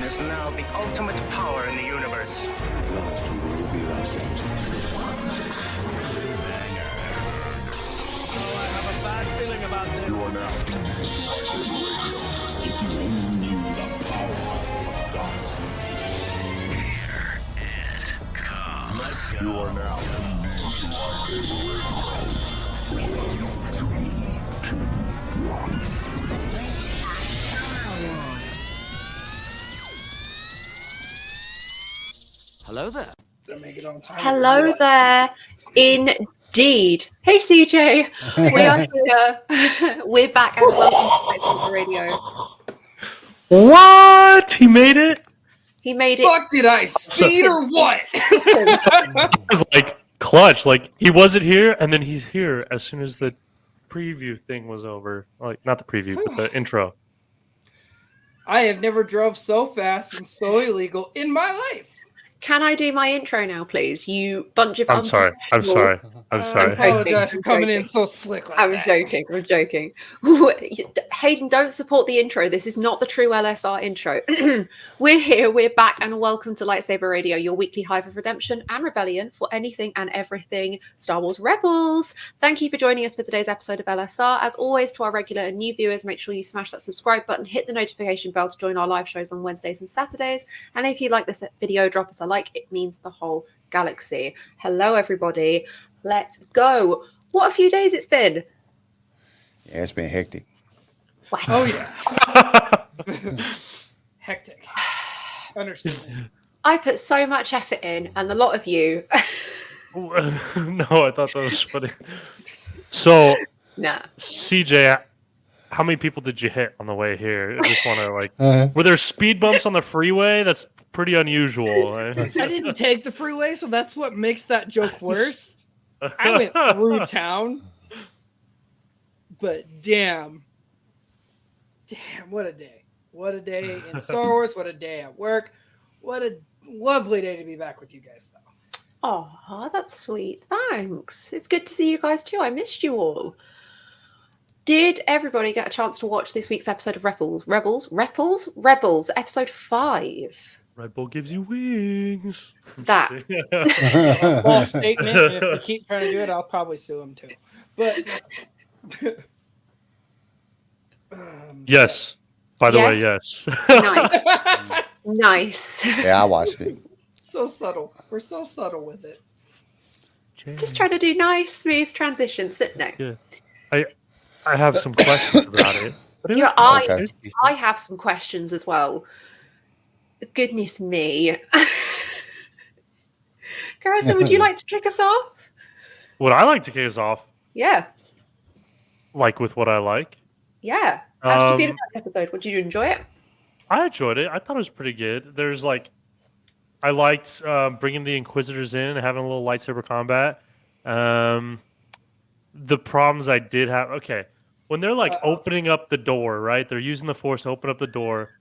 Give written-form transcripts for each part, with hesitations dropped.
is now the ultimate power in the universe. At last we will reveal ourselves. I have a bad feeling about this. You are now tuned to LightSaber Radio. If you only knew the power of darkness. Here it comes. Let's go. You are now tuned in to LightSaber Radio. 4, 3, 2, 1. Hello there. Hello there, indeed. Hey CJ, we are here. We're back and welcome to LightSaber Radio. What? He made it? He made it. Fuck, did I speed or what? It was like clutch. Like he wasn't here, and then he's here as soon as the preview thing was over. Like not the preview, but the intro. I have never drove so fast and so illegal in my life. Can I do my intro now, please? You bunch of I'm sorry. I'm sorry. I'm I sorry. apologize for coming in so slick like I'm that. joking. I'm joking. Hayden, don't support the intro. This is not the true LSR intro. We're here. We're back, and welcome to LightSaber Radio, your weekly hive of redemption and rebellion for anything and everything Star Wars Rebels. Thank you for joining us for today's episode of LSR. As always, to our regular and new viewers, make sure you smash that subscribe button, hit the notification bell to join our live shows on Wednesdays and Saturdays. And if you like this video, drop us a like. It means the whole galaxy. Hello, everybody. Let's go. What a few days it's been. Yeah, it's been hectic. Wow. Oh, yeah. Hectic. Understand. I put so much effort in, and a lot of you. No, I thought that was funny. So, Nah. CJ, how many people did you hit on the way here? I just want to were there speed bumps on the freeway? That's pretty unusual. I didn't take the freeway, so that's what makes that joke worse. I went through town. But damn, what a day. What a day in Star Wars. What a day at work. What a lovely day to be back with you guys, though. Oh, that's sweet. Thanks. It's good to see you guys too. I missed you all. Did everybody get a chance to watch this week's episode of Rebels, episode 5? Red Bull gives you wings. That. False statement. And if they keep trying to do it, I'll probably sue them too. But Yes. By the way, yes. Nice. Nice. Yeah, I watched it. so subtle. We're so subtle with it. Just trying to do nice, smooth transitions, but no. Yeah. I have some questions about it. But it was Okay. I have some questions as well. Goodness me. Carissa, would you like to kick us off? Would I like to kick us off? Yeah. Like with what I like? Yeah. How did you feel about the episode? Did you enjoy it? I enjoyed it. I thought it was pretty good. There's I liked bringing the Inquisitors in and having a little lightsaber combat. The problems I did have, when they're opening up the door, right? They're using the Force to open up the door.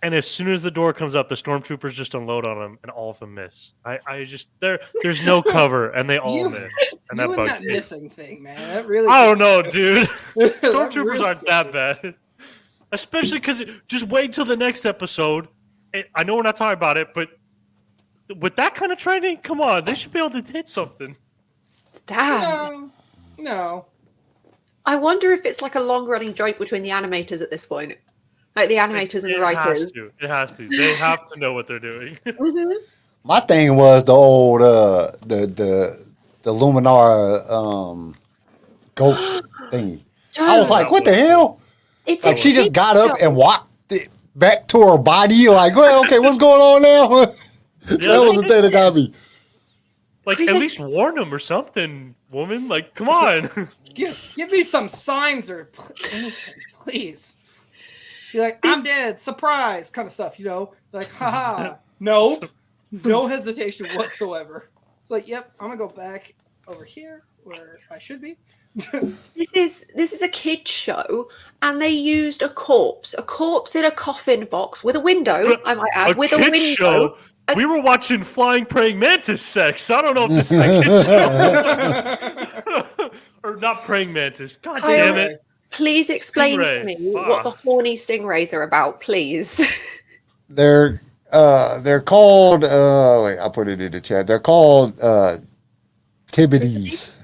And as soon as the door comes up, the stormtroopers just unload on them, and all of them miss. There's no cover, and they all miss. And that bugs me. Missing thing, man. That really. I don't know, dude. Stormtroopers aren't that bad, especially because just wait till the next episode. I know we're not talking about it, but with that kind of training, come on, they should be able to hit something. Damn. No. I wonder if it's like a long-running joke between the animators at this point. Like the animators and the writers. It has to. They have to know what they're doing. Mm-hmm. My thing was the old the Luminar ghost thingy. I was like, what the hell? It's Like she just got up and walked it back to her body. Like, well, okay, what's going on now? That was the thing that got me. Like, at least warn them or something, woman. Like, come on. Give me some signs or anything, please. Be like, I'm dead, surprise, kind of stuff, Like, haha. No hesitation whatsoever. It's like, yep, I'm gonna go back over here where I should be. This is a kids show, and they used a corpse in a coffin box with a window. I might add, with a window. Show? We were watching flying praying mantis sex. I don't know if this is a kid's show. Or not praying mantis. God damn it. Please explain Stingray. to me what the horny stingrays are about, please. they're called wait, I put it in the chat. They're called Tibides.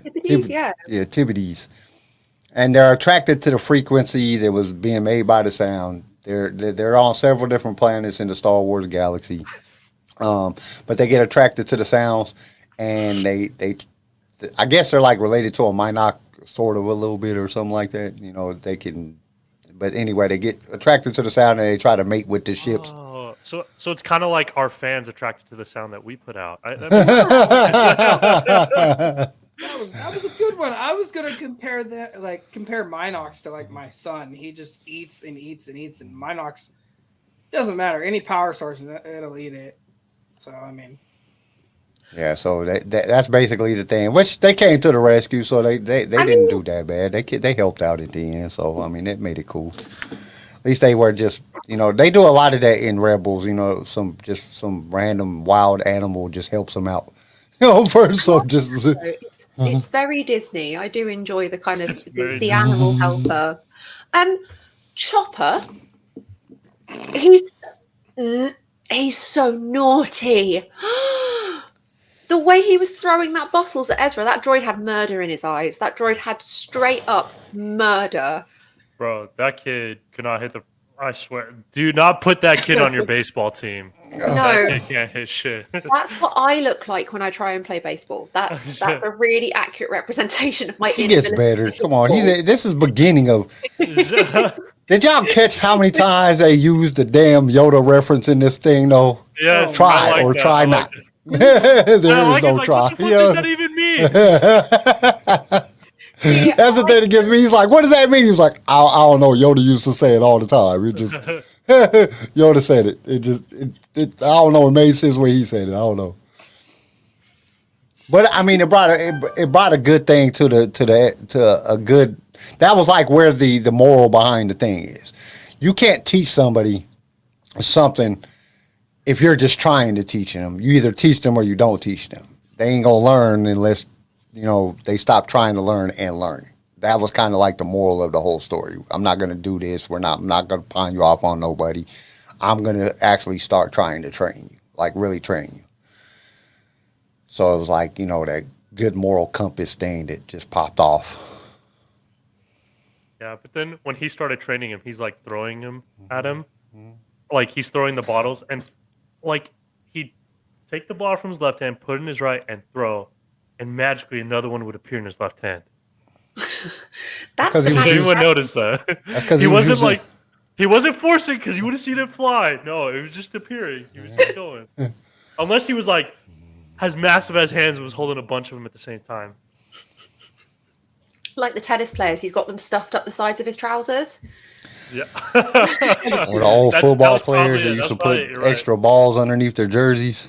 Tibides, yeah. Yeah, Tibides. And they're attracted to the frequency that was being made by the sound. They're on several different planets in the Star Wars galaxy. But they get attracted to the sounds, and they I guess they're like related to a Minoc sort of a little bit or something like that. You know, they can. But anyway, they get attracted to the sound and they try to mate with the ships. Oh, so it's kind of like our fans attracted to the sound that we put out. That was a good one. I was gonna compare Minox to like my son. He just eats and eats and eats, and Minox doesn't matter. Any power source, it'll eat it. So I mean, yeah. So that's basically the thing. Which they came to the rescue, so they didn't do that bad. They helped out at the end. So I mean, it made it cool. At least they were just, you know, they do a lot of that in Rebels. You know, some random wild animal just helps them out. You know, first so just. It's very Disney. I do enjoy the kind of the animal helper. Chopper, he's so naughty. The way he was throwing that bottles at Ezra, that droid had murder in his eyes. That droid had straight up murder. Bro, that kid could not hit the. I swear, do not put that kid on your baseball team. No, that kid can't hit shit. That's what I look like when I try and play baseball. That's a really accurate representation of my. He gets better. Come on, this is beginning of. Did y'all catch how many times they used the damn Yoda reference in this thing? Though, yes, try like or that. try not. There is no try. What the fuck does that even mean? That's the thing that gets me. He's like, "What does that mean?" He was like, "I don't know." Yoda used to say it all the time. It just Yoda said it. I don't know. It made sense when he said it. I don't know. But I mean, it brought a good thing to a good. That was like where the moral behind the thing is. You can't teach somebody something if you're just trying to teach them. You either teach them or you don't teach them. They ain't gonna learn unless, you know, they stop trying to learn and learn. That was kind of like the moral of the whole story. I'm not gonna do this. I'm not gonna pawn you off on nobody. I'm gonna actually start trying to train you, like really train you. So it was like, you know, that good moral compass thing that just popped off. Yeah, but then when he started training him, he's like throwing him at him. Like he's throwing the bottles, and like he'd take the bottle from his left hand, put it in his right, and throw, and magically another one would appear in his left hand. That's Did anyone notice that? That's because he wasn't he wasn't forcing because you would have seen it fly. No, it was just appearing. He was just going. Unless he was like as massive as hands and was holding a bunch of them at the same time. Like the tennis players, he's got them stuffed up the sides of his trousers. Yeah. Or the old football players that used to put extra balls underneath their jerseys.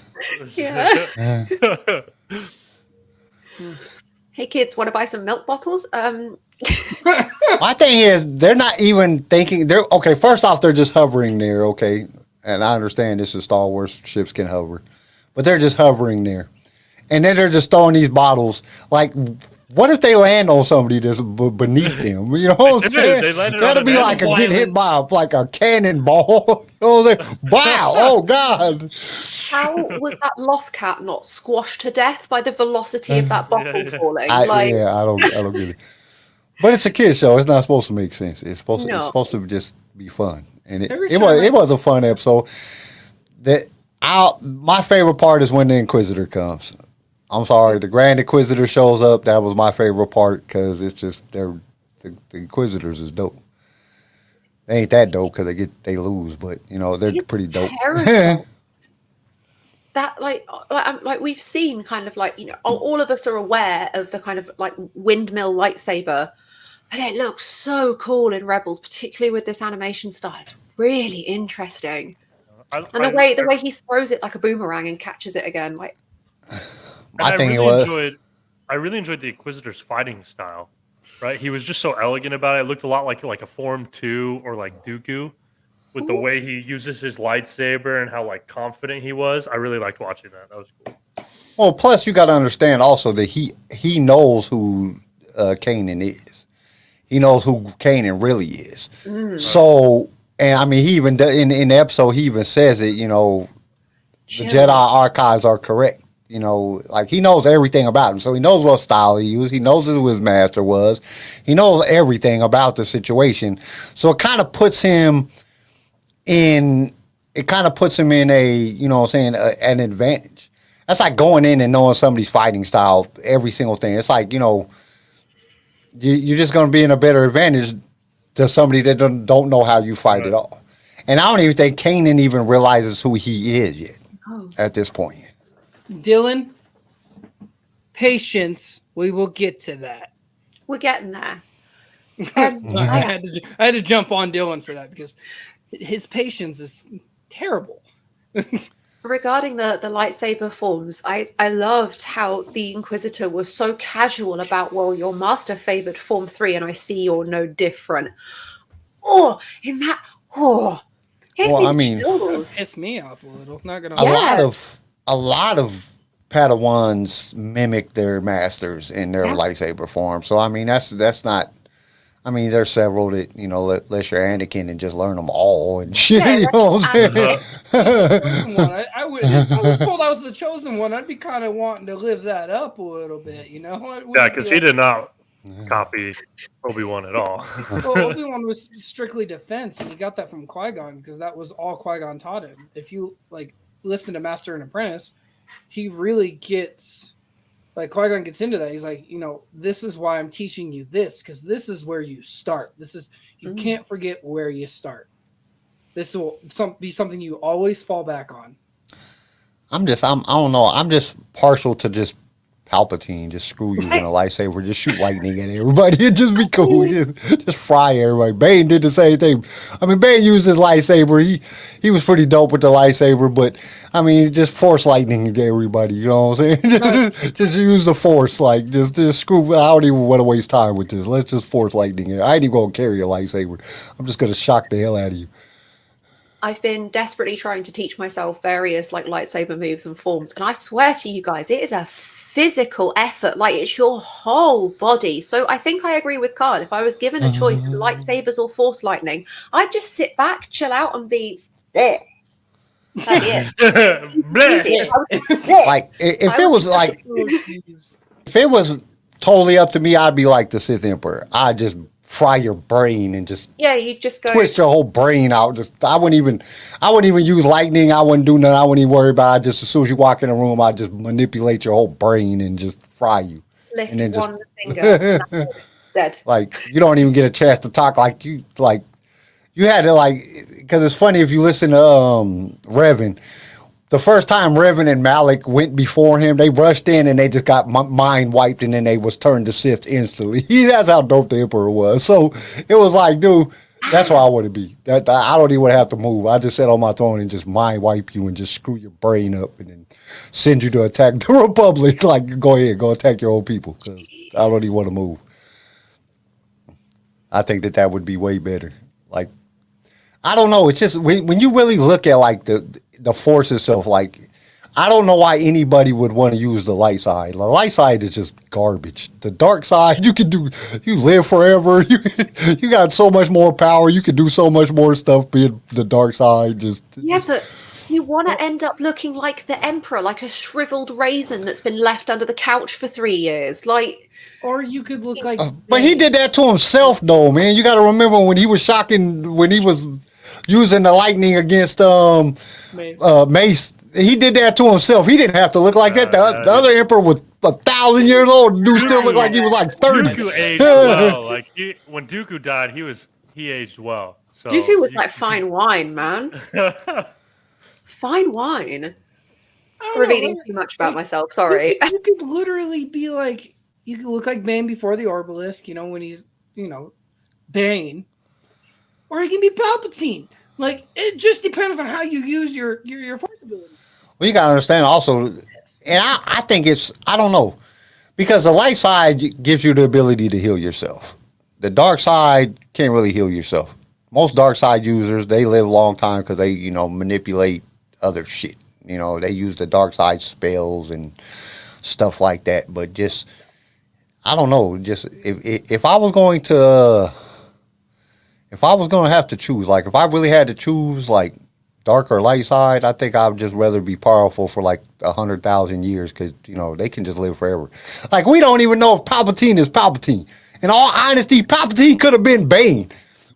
Yeah. Hey kids, want to buy some milk bottles? My thing is, they're not even thinking. They're okay. First off, they're just hovering there. Okay, and I understand this is Star Wars, ships can hover, but they're just hovering there, and then they're just throwing these bottles. Like, what if they land on somebody that's beneath them? You know what I'm saying? That'd be like getting hit by a cannonball. You know what I'm saying? Wow! Oh God! How was that Lothcat not squashed to death by the velocity of that bottle falling? I don't get it. But it's a kid show. It's not supposed to make sense. It's supposed to just be fun, and it was a fun episode. My favorite part is when the Inquisitor comes. I'm sorry, the Grand Inquisitor shows up. That was my favorite part because it's just the Inquisitors is dope. They ain't that dope because they lose, but you know they're pretty dope. That like we've seen kind of like, you know, all of us are aware of the kind of like windmill lightsaber, but it looks so cool in Rebels, particularly with this animation style. It's really interesting, and the way he throws it like a boomerang and catches it again, like. I really enjoyed the Inquisitor's fighting style. Right, he was just so elegant about it. It looked a lot like a Form 2 or like Dooku. With the way he uses his lightsaber and how like confident he was, I really liked watching that. That was cool. Well, plus you got to understand also that he knows who Kanan is. He knows who Kanan really is. So And I mean, he even in the episode he even says it. You know, the Jedi archives are correct. You know, like he knows everything about him, so he knows what style he used. He knows who his master was. He knows everything about the situation. So it kind of puts him in. It kind of puts him in a, you know what I'm saying, an advantage. That's like going in and knowing somebody's fighting style, every single thing. It's like, you know, you're just going to be in a better advantage to somebody that don't know how you fight at all. And I don't even think Kanan even realizes who he is yet at this point. Dylan, patience. We will get to that. We're getting there. I had to jump on Dylan for that because his patience is terrible. Regarding the lightsaber forms, I loved how the Inquisitor was so casual about, well, your master favored Form 3 and I see you're no different. Well, I mean, Pissed me off a little. Not gonna a lot of Padawans mimic their masters in their lightsaber form. So I mean, that's not. I mean, there's several that, you know, unless you're Anakin and just learn them all and shit. You know what I'm saying? I was told I was the chosen one. I'd be kind of wanting to live that up a little bit, you know? Yeah, because he did not copy Obi-Wan at all. Well, Obi-Wan was strictly defense, and he got that from Qui-Gon because that was all Qui-Gon taught him. If you, like, listen to Master and Apprentice, he really gets... Like, Qui-Gon gets into that. He's like, you know, this is why I'm teaching you this, because this is where you start. This is, you can't forget where you start. This will be something you always fall back on. I don't know. I'm just partial to just Palpatine. Just screw you in a lightsaber. Just shoot lightning at everybody. It'd just be cool. Just fry everybody. Bane did the same thing. I mean, Bane used his lightsaber. He was pretty dope with the lightsaber, but I mean, just force lightning at everybody. You know what I'm saying? just use the force. Like, just screw. I don't even want to waste time with this. Let's just force lightning. I ain't even gonna carry a lightsaber. I'm just gonna shock the hell out of you. I've been desperately trying to teach myself various like lightsaber moves and forms, and I swear to you guys, it is a physical effort. Like, it's your whole body. So I think I agree with Carl. If I was given a choice of lightsabers or force lightning, I'd just sit back, chill out, and be there. Like if it was totally up to me, I'd be like the Sith Emperor. I'd just fry your brain and just you just go twist your whole brain out. I wouldn't even use lightning. I wouldn't do nothing. I wouldn't even worry about it. Just as soon as you walk in a room, I'd just manipulate your whole brain and just fry you. Lift and then one finger. Dead. Like, you don't even get a chance to talk. You had to, because it's funny if you listen to Revan. The first time Revan and Malik went before him, they rushed in and they just got mind wiped, and then they was turned to Sith instantly. That's how dope the Emperor was. So it was like, dude, that's where I want to be. I don't even have to move. I just sit on my throne and just mind wipe you and just screw your brain up and then send you to attack the Republic. Like, go ahead, go attack your own people, because I don't even want to move. I think that would be way better. Like, I don't know. It's just when you really look at like the Force itself, like, I don't know why anybody would want to use the light side. The light side is just garbage. The dark side, you live forever. You got so much more power. You can do so much more stuff being the dark side. But you want to end up looking like the Emperor, like a shriveled raisin that's been left under the couch for 3 years. Like, or you could look like. But he did that to himself, though, man. You got to remember when he was using the lightning against Mace. He did that to himself. He didn't have to look like that. The other Emperor was 1,000 years old. The dude still looked like he was like 30. Dooku aged well. Like, when Dooku died, he aged well. So Dooku was like fine wine, man. Fine wine. Revealing too much about myself. Sorry. You could literally be like, you could look like Bane before the Obelisk, when he's, Bane. Or he can be Palpatine. Like, it just depends on how you use your force ability. Well, you got to understand also, and I think I don't know, because the light side gives you the ability to heal yourself. The dark side can't really heal yourself. Most dark side users, they live a long time because they, manipulate other shit. They use the dark side spells and stuff like that. But just, I don't know, just if I was going to if I was gonna have to choose, like if I really had to choose, like dark or light side, I think I would just rather be powerful for like 100,000 years because they can just live forever. Like we don't even know if Palpatine is Palpatine. In all honesty, Palpatine could have been Bane.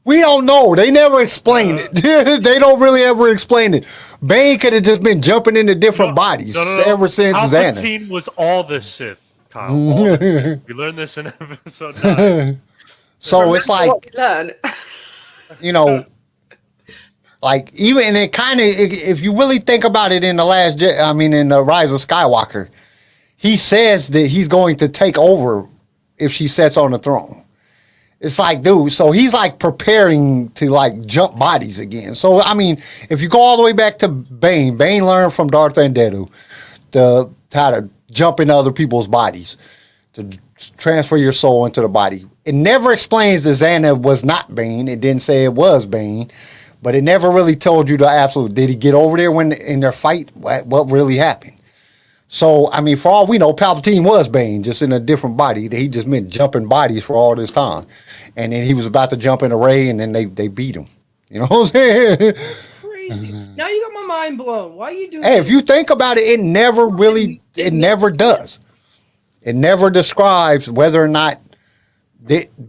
We don't know. They never explained it. They don't really ever explain it. Bane could have just been jumping into different bodies ever since Xana. Palpatine was all the Sith, Kyle. All the Sith. We learned this in episode 9. So it's like, What we learn. like even it kind of, if you really think about it, in the in the Rise of Skywalker, he says that he's going to take over if she sits on the throne. It's like, dude, so he's like preparing to like jump bodies again. So, I mean, if you go all the way back to Bane learned from Darth Vader how to jump into other people's bodies, to transfer your soul into the body. It never explains that Xana was not Bane. It didn't say it was Bane, but it never really told you the absolute. Did he get over there when in their fight? What really happened? So, I mean, for all we know, Palpatine was Bane, just in a different body. He just meant jumping bodies for all this time. And then he was about to jump in a Rey, and then they beat him. You know what I'm saying? That's crazy. Now you got my mind blown. Why are you doing Hey, if you think about it, it never does. It never describes whether or not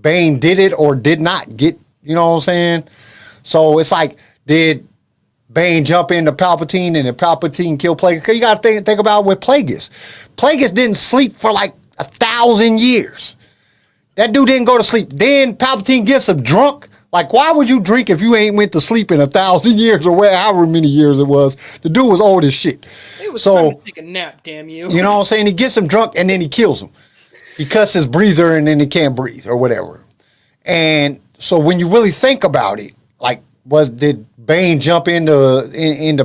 Bane did it or did not get, you know what I'm saying? So it's like, did Bane jump into Palpatine and then Palpatine kill Plagueis? Because you got to think about with Plagueis. Plagueis didn't sleep for like 1,000 years. That dude didn't go to sleep. Then Palpatine gets him drunk. Like, why would you drink if you ain't went to sleep in 1,000 years or however many years it was? The dude was old as shit. It was time to take a nap, damn you. You know what I'm saying? He gets him drunk and then he kills him. He cuts his breather and then he can't breathe or whatever. And so when you really think about it, like, did Bane jump into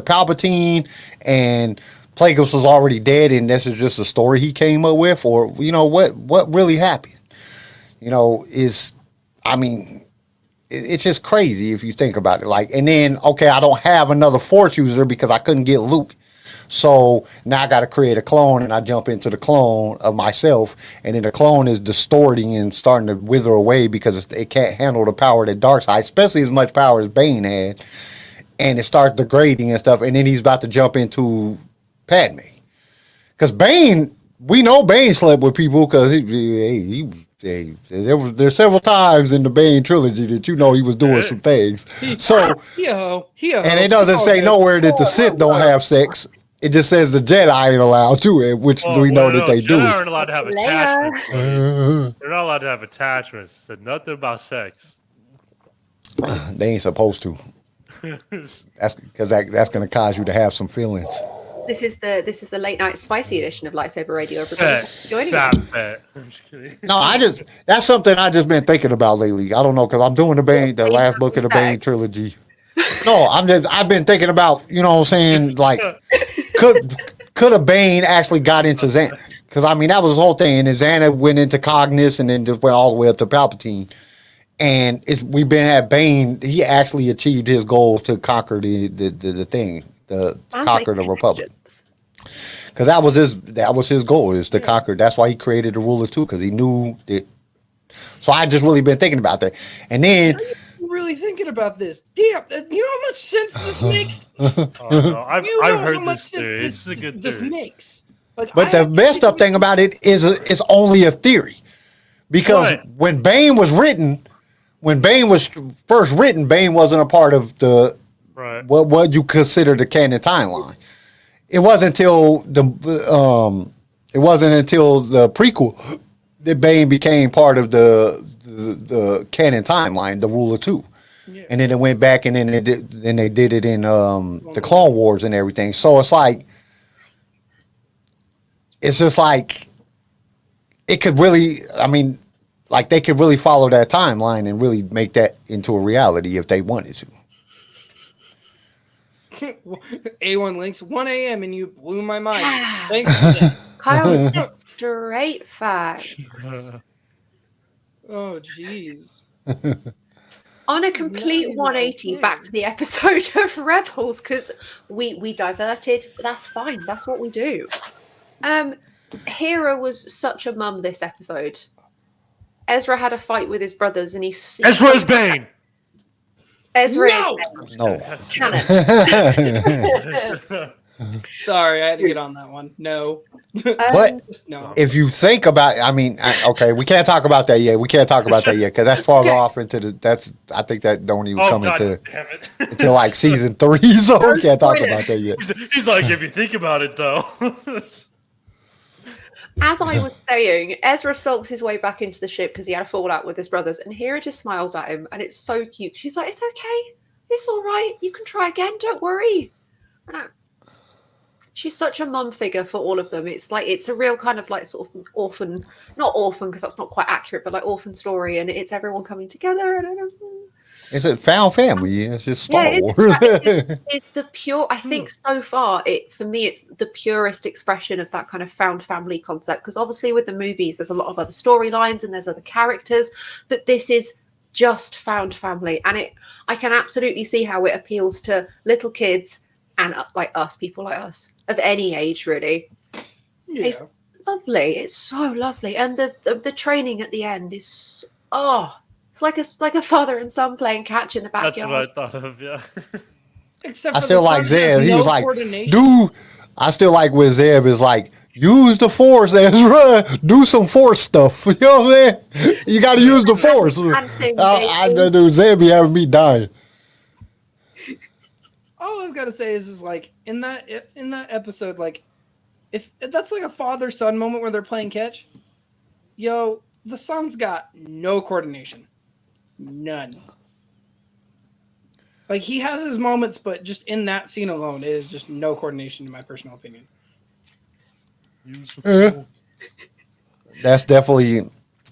Palpatine and Plagueis was already dead and this is just a story he came up with? Or, what really happened? It's just crazy if you think about it. Like, and then, okay, I don't have another Force user because I couldn't get Luke. So now I got to create a clone, and I jump into the clone of myself, and then the clone is distorting and starting to wither away because it can't handle the power that Darkseid, especially as much power as Bane had, and it starts degrading and stuff. And then he's about to jump into Padme, because Bane, we know Bane slept with people because there's several times in the Bane trilogy that he was doing some things. So, and it doesn't say nowhere that the Sith don't have sex. It just says the Jedi ain't allowed to, which we know that they do. Jedi aren't allowed to have attachments. They're not allowed to have attachments. It said nothing about sex. They ain't supposed to. That's because that's going to cause you to have some feelings. This is the late night spicy edition of Lightsaber Radio. Everybody joining us. I'm just kidding. No, that's something I just been thinking about lately. I don't know, because I'm doing the last book of the Bane trilogy. No, I've been thinking about, you know what I'm saying, like, could a Bane actually got into Xana? Because, I mean, that was the whole thing. And then Xana went into Cognis and then just went all the way up to Palpatine. And we've been at Bane. He actually achieved his goal to conquer the thing, conquer the Republic. Because that was his goal, is to conquer. That's why he created the ruler too, because he knew that. So I just really been thinking about that. And then really thinking about this. Damn, you know how much sense this makes? I've heard this theory. This is a good theory. This makes. Like, but the messed up thing about it is it's only a theory. Because when Bane was first written, Bane wasn't a part of the what you consider the canon timeline. It wasn't until the prequel that Bane became part of the canon timeline, the Ruler 2. Yeah. And then it went back, and then they did it in the Clone Wars and everything. So it's just like it could really, I mean, like they could really follow that timeline and really make that into a reality if they wanted to. A1 links 1 a.m. and you blew my mind. Thanks. Kyle, straight facts. Oh, jeez. On a complete 180 back to the episode of Rebels, because we diverted, but that's fine. That's what we do. Hera was such a mum this episode. Ezra had a fight with his brothers, and Ezra's Bane. Ezra No! is No. canon. Sorry, I had to get on that one. No. But No. if you think about, okay, we can't talk about that yet. We can't talk about that yet because that's farther off into I think that don't even come God into damn it. until like season 3, so we can't talk about that yet. He's like, if you think about it, though. As I was saying, Ezra sulks his way back into the ship because he had a fallout with his brothers, and Hera just smiles at him, and it's so cute. She's like, "It's okay, it's all right. You can try again. Don't worry." She's such a mum figure for all of them. It's like it's a real kind of like sort of orphan, not orphan because that's not quite accurate, but like orphan story, and it's everyone coming together. And It's a found family. It's just Star Wars. It's the pure. I think so far, for me, it's the purest expression of that kind of found family concept. Because obviously, with the movies, there's a lot of other storylines and there's other characters, but this is just found family, and I can absolutely see how it appeals to little kids and like us, people like us of any age, really. Yeah. It's lovely. It's so lovely, and the training at the end is It's like a father and son playing catch in the That's backyard. what I thought of, yeah. Except I for still the like son has Zeb. He no was like, coordination. dude, I still like when Zeb is like, use the force, Ezra. Do some force stuff. You know what I'm saying? You got to use the force. Dude, Zeb be having me dying. All I've got to say is like in that episode, like if that's like a father-son moment where they're playing catch, the son's got no coordination. None. Like he has his moments, but just in that scene alone, it is just no coordination in my personal opinion. That's definitely.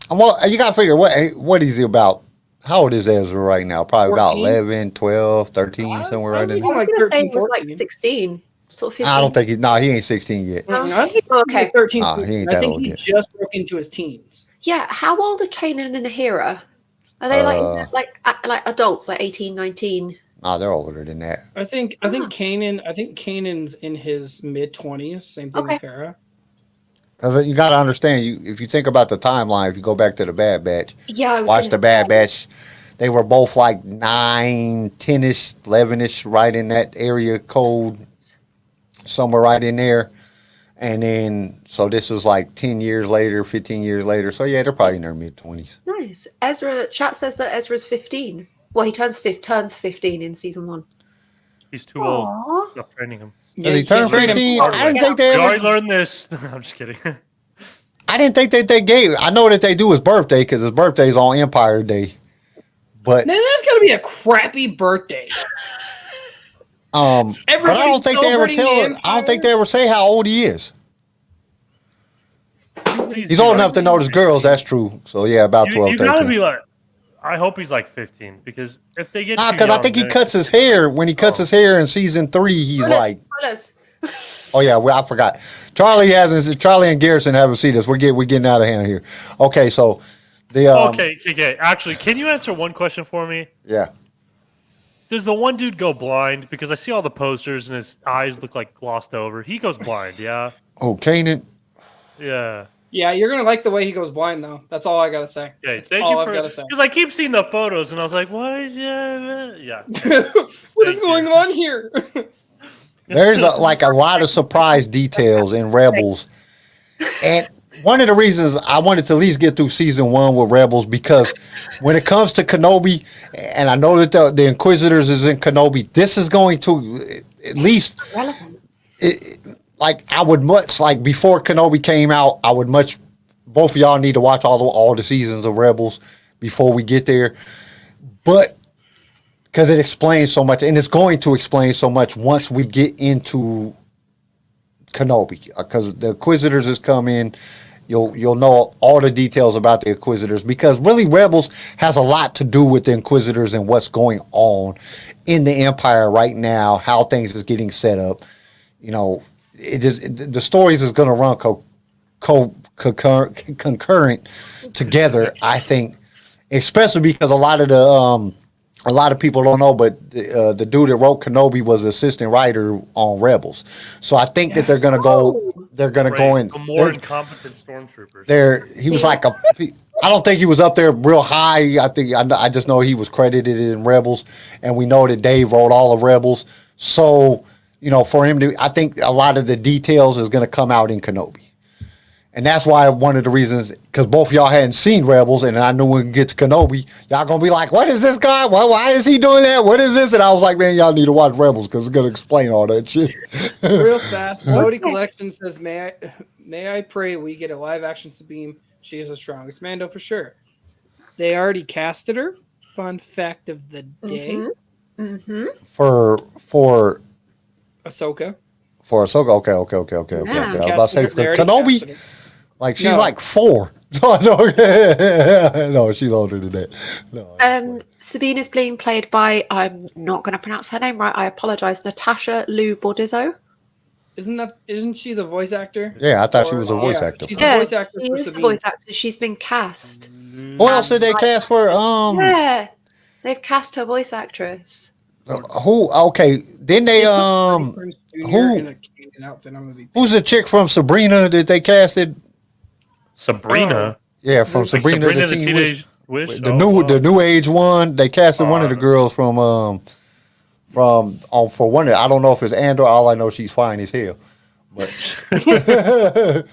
Well, you got to figure what is he about? How old is Ezra right now? Probably 14? About 11, 12, 13, somewhere right in there. Like 13, 14. Like 16. Sort of 15. I don't think he ain't 16 yet. I think okay. 13. He ain't I that think old he yet. just broke into his teens. Yeah, how old are Kanan and Hera? Are they like adults, like 18, 19? No, they're older than that. I think Kanan's in his mid-20s. Same thing with Hera. Because you got to understand, if you think about the timeline, if you go back to the Bad Batch, watch the Bad Batch, they were both like 9, 10-ish, 11-ish, right in that area code, somewhere right in there. And then, so this was like 10 years later, 15 years later. So yeah, they're probably in their mid-20s. Nice. Chat says that Ezra's 15. Well, he turns 15 in season 1. He's too old. Stop training him. Does he turn 15? I didn't think they already learned this. I'm just kidding. I didn't think that they gave. I know that they do his birthday because his birthday is on Empire Day. But man, that's got to be a crappy birthday. But I don't think they ever I don't think they ever say how old he is. He's old enough to notice girls. That's true. So yeah, about 12, 13. You gotta be like. I hope he's like 15 because if they get because I think he cuts his hair. When he cuts his hair in season 3, he's like, oh yeah, well I forgot. Charlie and Garrison haven't seen this. We're getting out of hand here. Okay, so the okay. Actually, can you answer one question for me? Yeah. Does the one dude go blind? Because I see all the posters and his eyes look like glossed over. He goes blind, yeah. Oh, Kanan. Yeah. Yeah, you're gonna like the way he goes blind, though. That's all I gotta say. Okay, thank you for because I keep seeing the photos and I was like, "What is yeah? What is going on here?" There's a lot of surprise details in Rebels, and one of the reasons I wanted to at least get through season 1 with Rebels because when it comes to Kenobi, and I know that the Inquisitors is in Kenobi, this is going to at least. I would much before Kenobi came out, I would much both of y'all need to watch all the seasons of Rebels before we get there. But because it explains so much, and it's going to explain so much once we get into Kenobi. Because the Inquisitors is coming, you'll know all the details about the Inquisitors. Because really, Rebels has a lot to do with the Inquisitors and what's going on in the Empire right now, how things is getting set up. The stories is going to run concurrent together, I think, especially because a lot of people don't know, but the dude that wrote Kenobi was assistant writer on Rebels. So I think that they're going to go in. The more incompetent stormtroopers. He was like I don't think he was up there real high. I just know he was credited in Rebels, and we know that Dave wrote all of Rebels. So, for him to, I think a lot of the details is going to come out in Kenobi. And that's why one of the reasons, because both of y'all hadn't seen Rebels, and I knew when we get to Kenobi, y'all going to be like, what is this guy? Why is he doing that? What is this? And I was like, man, y'all need to watch Rebels because it's going to explain all that shit. Real fast. Bodie Collection says, may I pray we get a live action Sabine? She is the strongest Mando for sure. They already casted her. Fun fact of the day. Mm-hmm. For Ahsoka. For Ahsoka, okay. Yeah. I was about to say for Kenobi, like she's No. like 4. No, she's older than that. No, Sabine is being played by, I'm not going to pronounce her name right, I apologize, Natasha Lou Bordizzo. Isn't she the voice actor? yeah, I thought she was a voice actor. She's the voice actor she for is the Sabine. voice actor. She's been cast. Who else did they cast for? Yeah, they've cast her voice actress. Who? Okay, didn't they? Prince Jr. Who- in a Canadian outfit. I'm gonna be Who's the chick from Sabrina that they casted? Sabrina. Yeah, from Like Sabrina, Sabrina the the Teen Teenage Witch. Wish. The new age one. They casted one of the girls from for one. I don't know if it's Andor. All I know, she's fine as hell. But let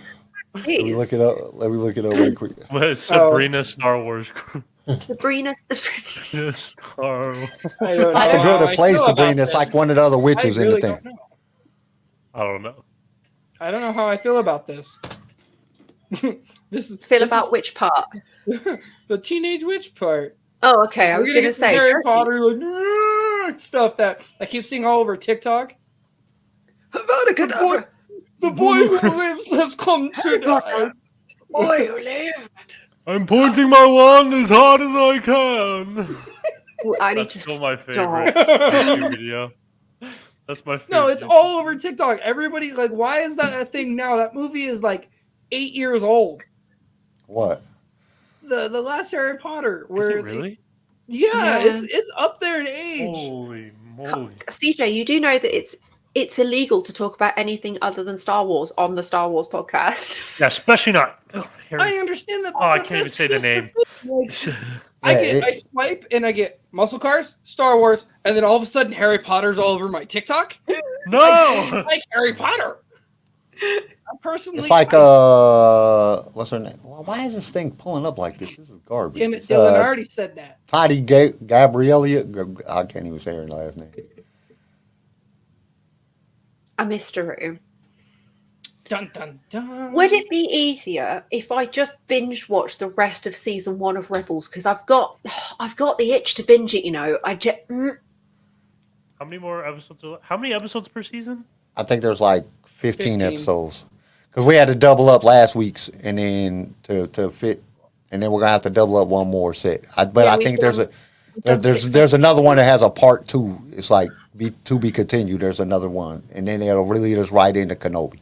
me Please. look it up. Let me look it up real quick. Sabrina Star Wars. Sabrina. Star Wars. I don't know Not the girl how that I plays feel about Sabrina. It's this. like one of the other witches I in the really thing. don't know. I don't know. I don't know how I feel about this. this Feel this about is which part? the teenage witch part. Oh, okay. I was We're going to get some say. Harry Potter like stuff that I keep seeing all over TikTok. Avada The boy who lives has come to die. Boy who lived. I'm pointing my wand as hard as I can. I need That's to still my stop. favorite YouTube video. That's my favorite. No, it's all over TikTok. Everybody like, why is that a thing now? That movie is like 8 years old. What? The last Harry Potter, Is where it really? yeah, Yeah. it's up there in age. Holy moly! CJ, you do know that it's illegal to talk about anything other than Star Wars on the Star Wars podcast. Yeah, especially not. Harry. I understand that. Oh, I but can't even that's say the just name. thing. Like, I swipe and I get muscle cars, Star Wars, and then all of a sudden Harry Potter's all over my TikTok. No. I like Harry Potter. I personally, It's like what's her name? Well, why is this thing pulling up like this? This is garbage. Damn it, It's, Dylan. I already said that. Toddy Gabrielia. I can't even say her last name. A mystery. Dun dun dun. Would it be easier if I just binge watched the rest of season 1 of Rebels? Because I've got the itch to binge it. How many more episodes? How many episodes per season? I think there's like 15 episodes because we had to double up last week's and then to fit, and then we're gonna have to double up one more set. But Yeah, I we've think done there's another one that has a part 2. It's like to be continued. There's another one, and then it'll lead us right into Kenobi.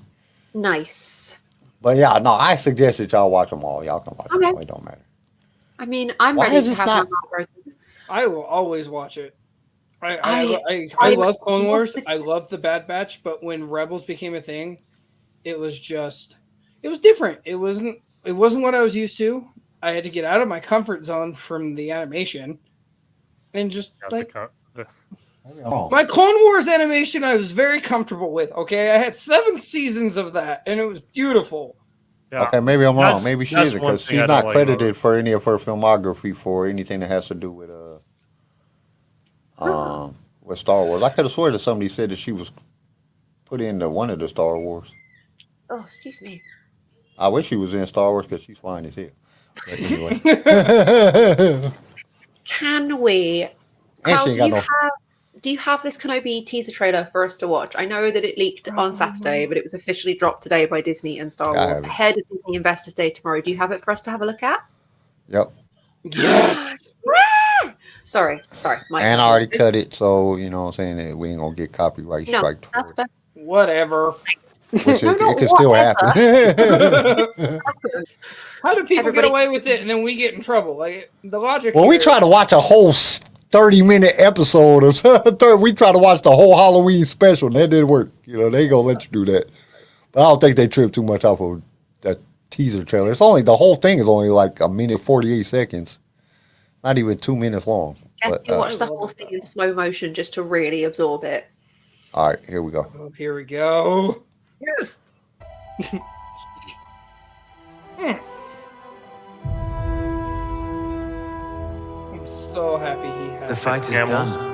Nice. But yeah, no, I suggest that y'all watch them all. Y'all can watch them Okay. all. It don't matter. I mean, I'm Why ready is to this have not- my marathon. I will always watch it. I I love Clone Wars. I love the Bad Batch, but when Rebels became a thing, it was different. It wasn't what I was used to. I had to get out of my comfort zone from the animation, and just like my Clone Wars animation, I was very comfortable with. Okay, I had 7 seasons of that, and it was beautiful. Yeah. Okay, maybe I'm wrong. That's- Maybe she that's isn't one because thing I she's don't not like credited about it. for any of her filmography for anything that has to do with Star Wars. I could have sworn that somebody said that she was put into one of the Star Wars. Oh, excuse me. I wish she was in Star Wars because she's fine as hell. But anyway. Can we? And Carl, she ain't got no. do you have this Kenobi teaser trailer for us to watch? I know that it leaked on Saturday, but it was officially dropped today by Disney and Star I Wars have it. ahead of Disney Investors Day tomorrow. Do you have it for us to have a look at? Yep. Yes. Sorry. Mike. And I already cut it, so you know what I'm saying that we ain't gonna get copyright No, strike. that's for it, fair. Whatever. which No, it could still whatever. happen. How do people Everybody- get away with it and then we get in trouble? Like the logic. Well, we here- try to watch a whole 30-minute episode of something. We try to watch the whole Halloween special, and that didn't work. You know, they ain't gonna let you do that. But I don't think they trip too much off of that teaser trailer. It's only the whole thing is only like a minute 48 seconds, not even 2 minutes long. Yes, But, you watch the whole thing in slow motion just to really absorb it. all right, here we go. Oh, here we go. Yes. I'm so happy he has. The fight is Camel. done.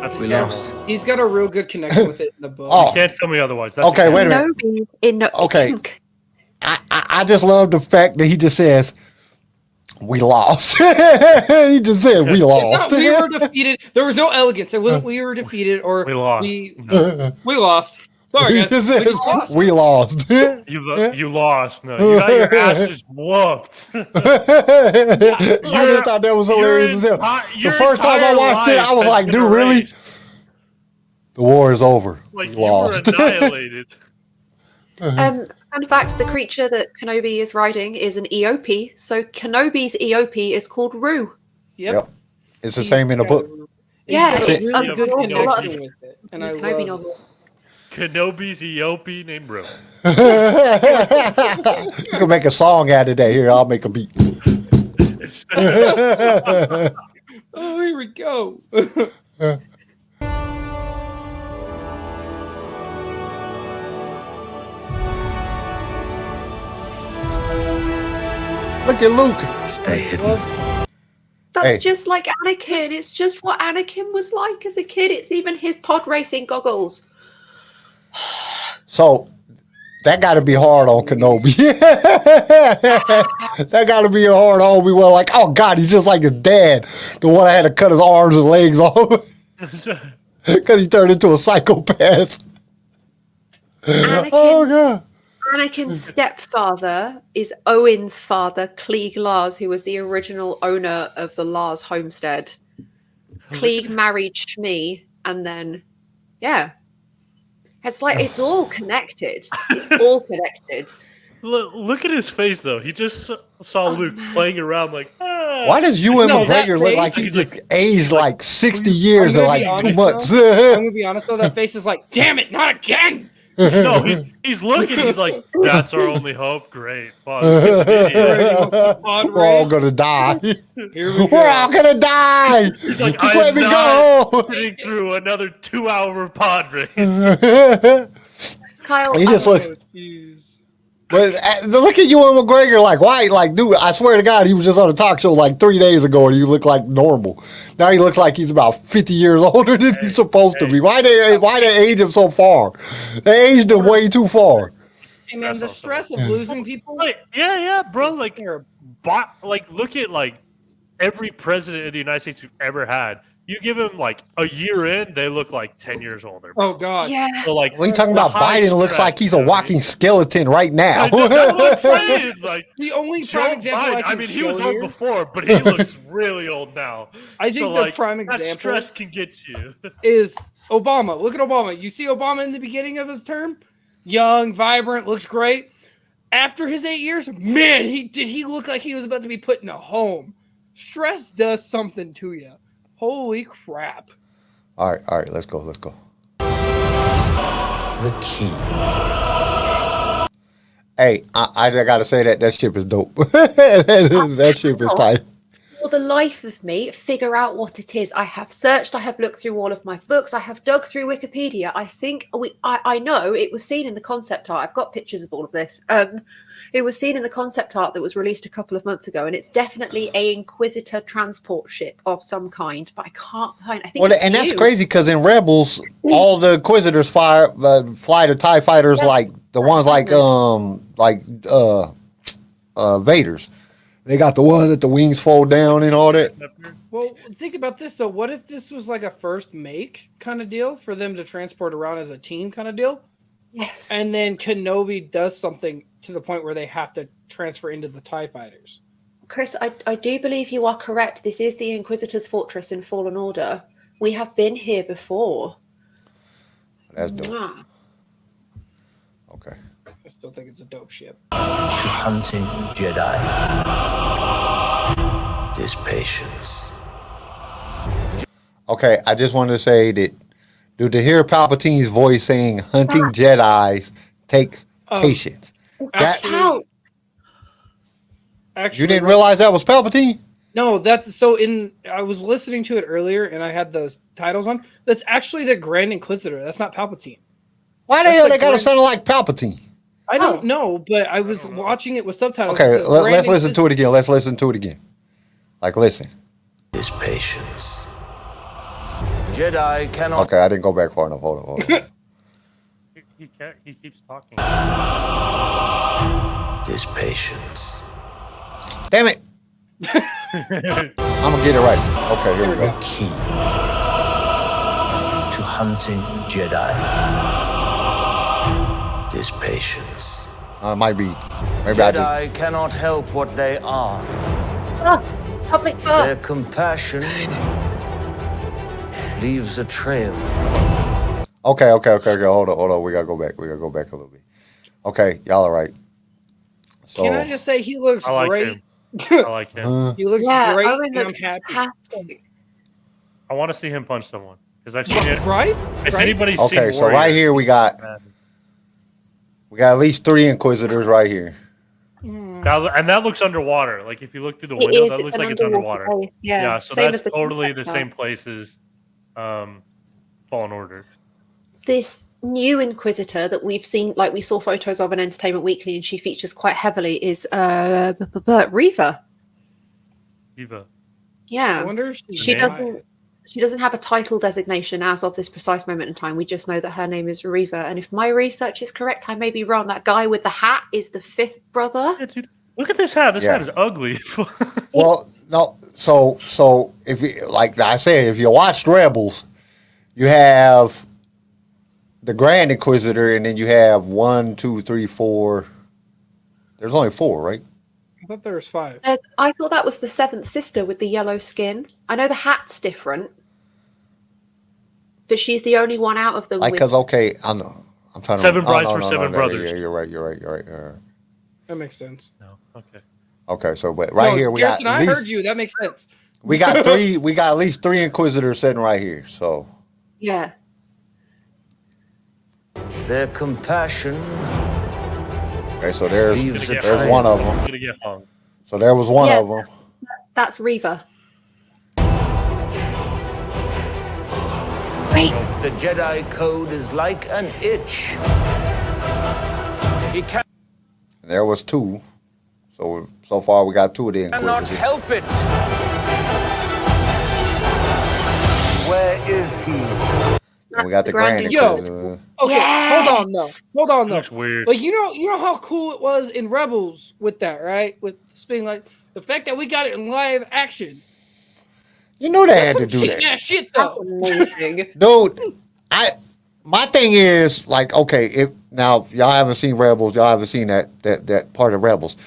That's We scary. lost. He's got a real good connection with it in the book. Oh. Can't tell me otherwise. That's Okay, wait a minute. Kenobi in no- Okay. I just love the fact that he just says, we lost. He just said, we It's lost. not, we were defeated. There was no elegance. It wasn't we were defeated or We lost. We lost. Sorry, He guys. just We says, lost. we lost. You lost. No, you got your asses whooped. I just thought that was hilarious as hell. The first time I watched it, I was like, dude, really? The war is over. Like, We you lost. were annihilated. Fun fact, the creature that Kenobi is riding is an EOP, so Kenobi's EOP is called Rue. Yep. It's the same in the book. Yeah, He's got a it's really good a lot of- connection with it, and I Kenobi love novel. Kenobi's EOP named Bro. You can make a song out of that. Here, I'll make a beat. it. Oh, here we go. Look at Luke. Stay hidden. That's Hey. just like Anakin. It's just what Anakin was like as a kid. It's even his pod racing goggles. So that got to be hard on Kenobi. That got to be hard on Obi-Wan. Like, oh God, he's just like his dad, the one that had to cut his arms and legs off because he turned into a psychopath. Oh God. Anakin's stepfather is Owen's father, Klieg Lars, who was the original owner of the Lars homestead. Klieg married Shmi, and then, yeah. It's like, it's all connected. It's all connected. Look at his face, though. He just saw Luke playing around like, ah. Why does Ewan No, that McGregor look face- like he's just aged like 60 years in I'm like gonna 2 be months? I'm gonna be honest though, that face is like, damn it, not again. No, he's looking. He's like, that's our only hope. Great. Wow, this kid's an idiot. We're all gonna die. Here we We're go. all gonna die. He's like, Just I let am me not go. sitting through another 2-hour pod race. Kyle, He just looks. Oh, jeez. But look at Ewan McGregor, like, why? Like, dude, I swear to God, he was just on a talk show like 3 days ago and he looked like normal. Now he looks like he's about 50 years older than he's supposed to be. Why they age him so far? They aged him way too far. Hey man, the stress of losing people. Like, yeah, bro. is Like, terrible. look at like every president of the United States we've ever had. You give him like a year in, they look like 10 years older. Oh god. yeah. So, like, When you talking the about high Biden, looks stress, like he's a you know what I walking mean? skeleton right now. I know, that's what I'm saying. Like, The only Joe prime example Biden, I can he was show old here- before, but he looks really old now. I think the prime that example stress can get to you. is Obama. Look at Obama. You see Obama in the beginning of his term? Young, vibrant, looks great. After his 8 years, man, he look like he was about to be put in a home. Stress does something to you. Holy crap. All right, let's go. The key. Hey, I gotta say that ship is dope. That ship is tight. For the life of me, figure out what it is. I have searched, I have looked through all of my books, I have dug through Wikipedia. I think I know it was seen in the concept art. I've got pictures of all of this. It was seen in the concept art that was released a couple of months ago, and it's definitely a Inquisitor transport ship of some kind, but I can't find. I think. Well, it's and that's you. crazy because in Rebels, all the Inquisitors fly the TIE fighters like the ones like Vader's. They got the one that the wings fold down and all that. Well, think about this though. What if this was like a first make kind of deal for them to transport around as a team kind of deal? Yes. And then Kenobi does something to the point where they have to transfer into the TIE fighters. Chris, I do believe you are correct. This is the Inquisitor's fortress in Fallen Order. We have been here before. That's dope. Mwah. Okay. I still think it's a dope ship. To hunting Jedi. There's patience. Okay, I just wanted to say that, dude, to hear Palpatine's voice saying "hunting Jedi's takes patience. Actually, You didn't realize that was Palpatine? No, that's so. I was listening to it earlier, and I had the titles on. That's actually the Grand Inquisitor. That's not Palpatine. Why the hell they gotta sound like Palpatine? I don't know, but I was watching it with subtitles. Okay, let's listen to it again. Let's listen to it again. Like, listen. Is patience. Jedi cannot. Okay, I didn't go back far enough. Hold on. He keeps talking. Is patience. Damn it! I'm gonna get it right. Okay, here we The go. key to hunting Jedi is patience. It might be. Maybe I just. Jedi cannot help what they are. Bus, public Their bus. compassion leaves a trail. Okay. Hold on. We gotta go back. A little bit. Okay, y'all are right. So, Can I just say he looks I like great? him. I like him. He looks Yeah, great, Owen and I'm looks happy. fantastic. I want to see him punch someone because I've seen it. Right? Has Right? anybody seen okay, so Warrior? right here we got at least 3 Inquisitors right here. That looks underwater. Like if you look through the It window, is, that it's looks an like it's underwater underwater. place, yeah. So Same that's as the totally the concept same art. place as Fallen Order. This new Inquisitor that we've seen, like we saw photos of in Entertainment Weekly, and she features quite heavily, is Reva. Eva. I Yeah, wonder if she doesn't have a title designation as of this precise moment in time. We just know that her name is Reva, and if my research is correct, I may be wrong. That guy with the hat is the 5th brother. Yeah, dude. Look at this hat. This Yeah. hat is ugly. Well, no. So if you, like I said, if you watched Rebels, you have the Grand Inquisitor, and then you have 1, 2, 3, 4. There's only 4, right? I thought there was 5. I thought that was the 7th sister with the yellow skin. I know the hat's different, but she's the only one out of them. Like, with... cause okay, I'm trying to. 7 brides for 7 no, brothers. Yeah, you're right. That makes sense. No. Okay. Okay, so but right No, here we Garrison, got. I At least, heard you. That makes sense. We got 3. We got at least 3 Inquisitors sitting right here. So Yeah. Their compassion okay, so there's leaves a Gonna get there's trail. one of He's them. gonna get hung. So there was one Yeah. of them. That's Reva. Wait, The Jedi Code is like an itch. He There was 2. So far we got 2 of the cannot Inquisitors. help it. Where is he? And we got the Grand Grand Yo. Inquisitor. Okay, Yes! hold on though. Looks weird. Like you know how cool it was in Rebels with that, right? With being like the fact that we got it in live action. You know they had Some to do cheating that. ass shit that's though. amazing. Dude, my thing is like, okay, if now y'all haven't seen Rebels, y'all haven't seen that part of Rebels.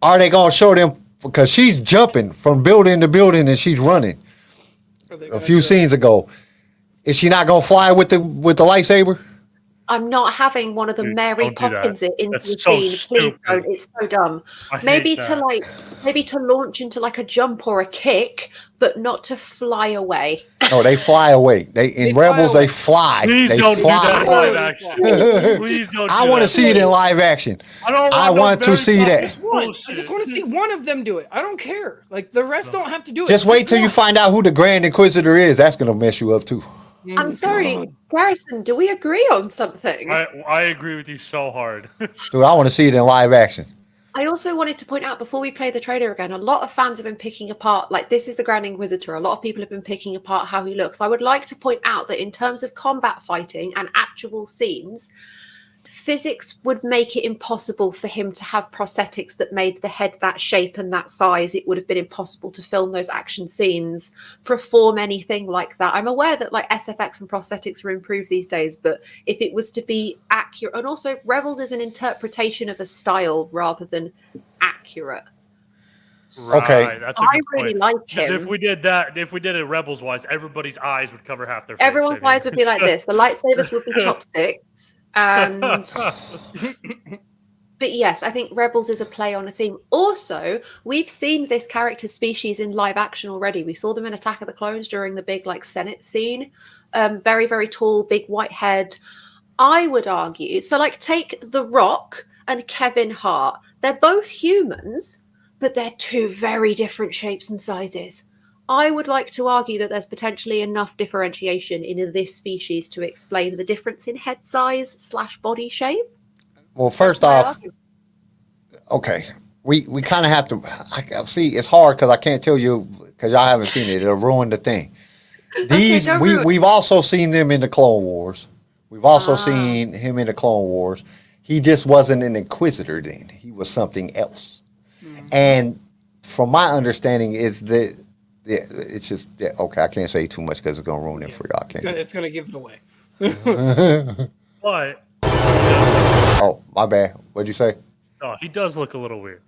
Are they gonna show them, because she's jumping from building to building and she's running a few scenes ago? Is she not gonna fly with the lightsaber? I'm not having one of the Dude, Mary don't do that. Poppins it into That's the so scene. Please stupid. don't. It's so dumb. I hate Maybe that. maybe to launch into like a jump or a kick, but not to fly away. No, they fly away. They In fly Rebels away. they fly. Please they don't fly. do that in live action. Please don't. I want to see it in live action. I want to see that. I just want to see one of them do it. I don't care. Like the rest don't have to do it. Just wait till you one. find out who the Grand Inquisitor is. That's gonna mess you up too. I'm sorry, Garrison, do we agree on something? I agree with you so hard. Dude, I want to see it in live action. I also wanted to point out before we play the trailer again, a lot of fans have been picking apart, like this is the Grand Inquisitor. A lot of people have been picking apart how he looks. I would like to point out that in terms of combat fighting and actual scenes, physics would make it impossible for him to have prosthetics that made the head that shape and that size. It would have been impossible to film those action scenes, perform anything like that. I'm aware that like SFX and prosthetics are improved these days, but if it was to be accurate, and also Rebels is an interpretation of a style rather than accurate. Okay. That's a I good really point. like Because him. if we did it Rebels wise, everybody's eyes would cover half their face. Everyone's eyes would be like this. The lightsabers would be chopsticks. And but yes, I think Rebels is a play on a theme. Also, we've seen this character species in live action already. We saw them in Attack of the Clones during the big like Senate scene. Very, very tall, big white head. I would argue, so like take The Rock and Kevin Hart. They're both humans, but they're two very different shapes and sizes. I would like to argue that there's potentially enough differentiation in this species to explain the difference in head size / body shape. Well, first That's my off, argument. okay, we kind of have to see. It's hard because I can't tell you because y'all haven't seen it. It'll ruin the thing. These don't ruin it. we've also seen them in the Clone Wars. We've also seen him in the Clone Wars. He just wasn't an Inquisitor then. He was something else. And from my understanding, is that it's just okay. I can't say too much because it's gonna ruin it for y'all. Can't. It's gonna give it away. But Oh, my bad. What'd you say? no, he does look a little weird.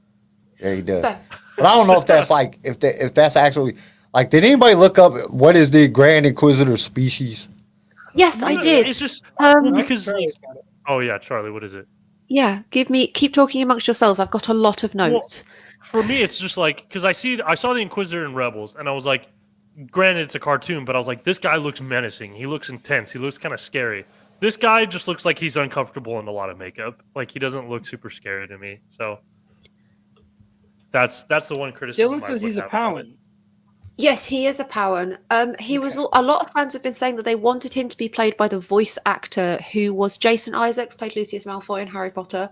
Yeah, he does. So- But I don't know if that's like if that's actually like. Did anybody look up what is the Grand Inquisitor species? Yes, I did. It's just well, Um, because Charlie's got it. oh yeah, Charlie, what is it? Yeah, keep talking amongst yourselves. I've got a lot of notes. For me, it's just like because I saw the Inquisitor in Rebels, and I was like, granted, it's a cartoon, but I was like, this guy looks menacing. He looks intense. He looks kind of scary. This guy just looks like he's uncomfortable in a lot of makeup. Like he doesn't look super scary to me. So that's the one criticism. Dylan I says would he's a have from it. Powan. Yes, he is a Powan. He was. A lot of fans have been saying that they wanted him to be played by the voice actor who was Jason Isaacs, played Lucius Malfoy in Harry Potter.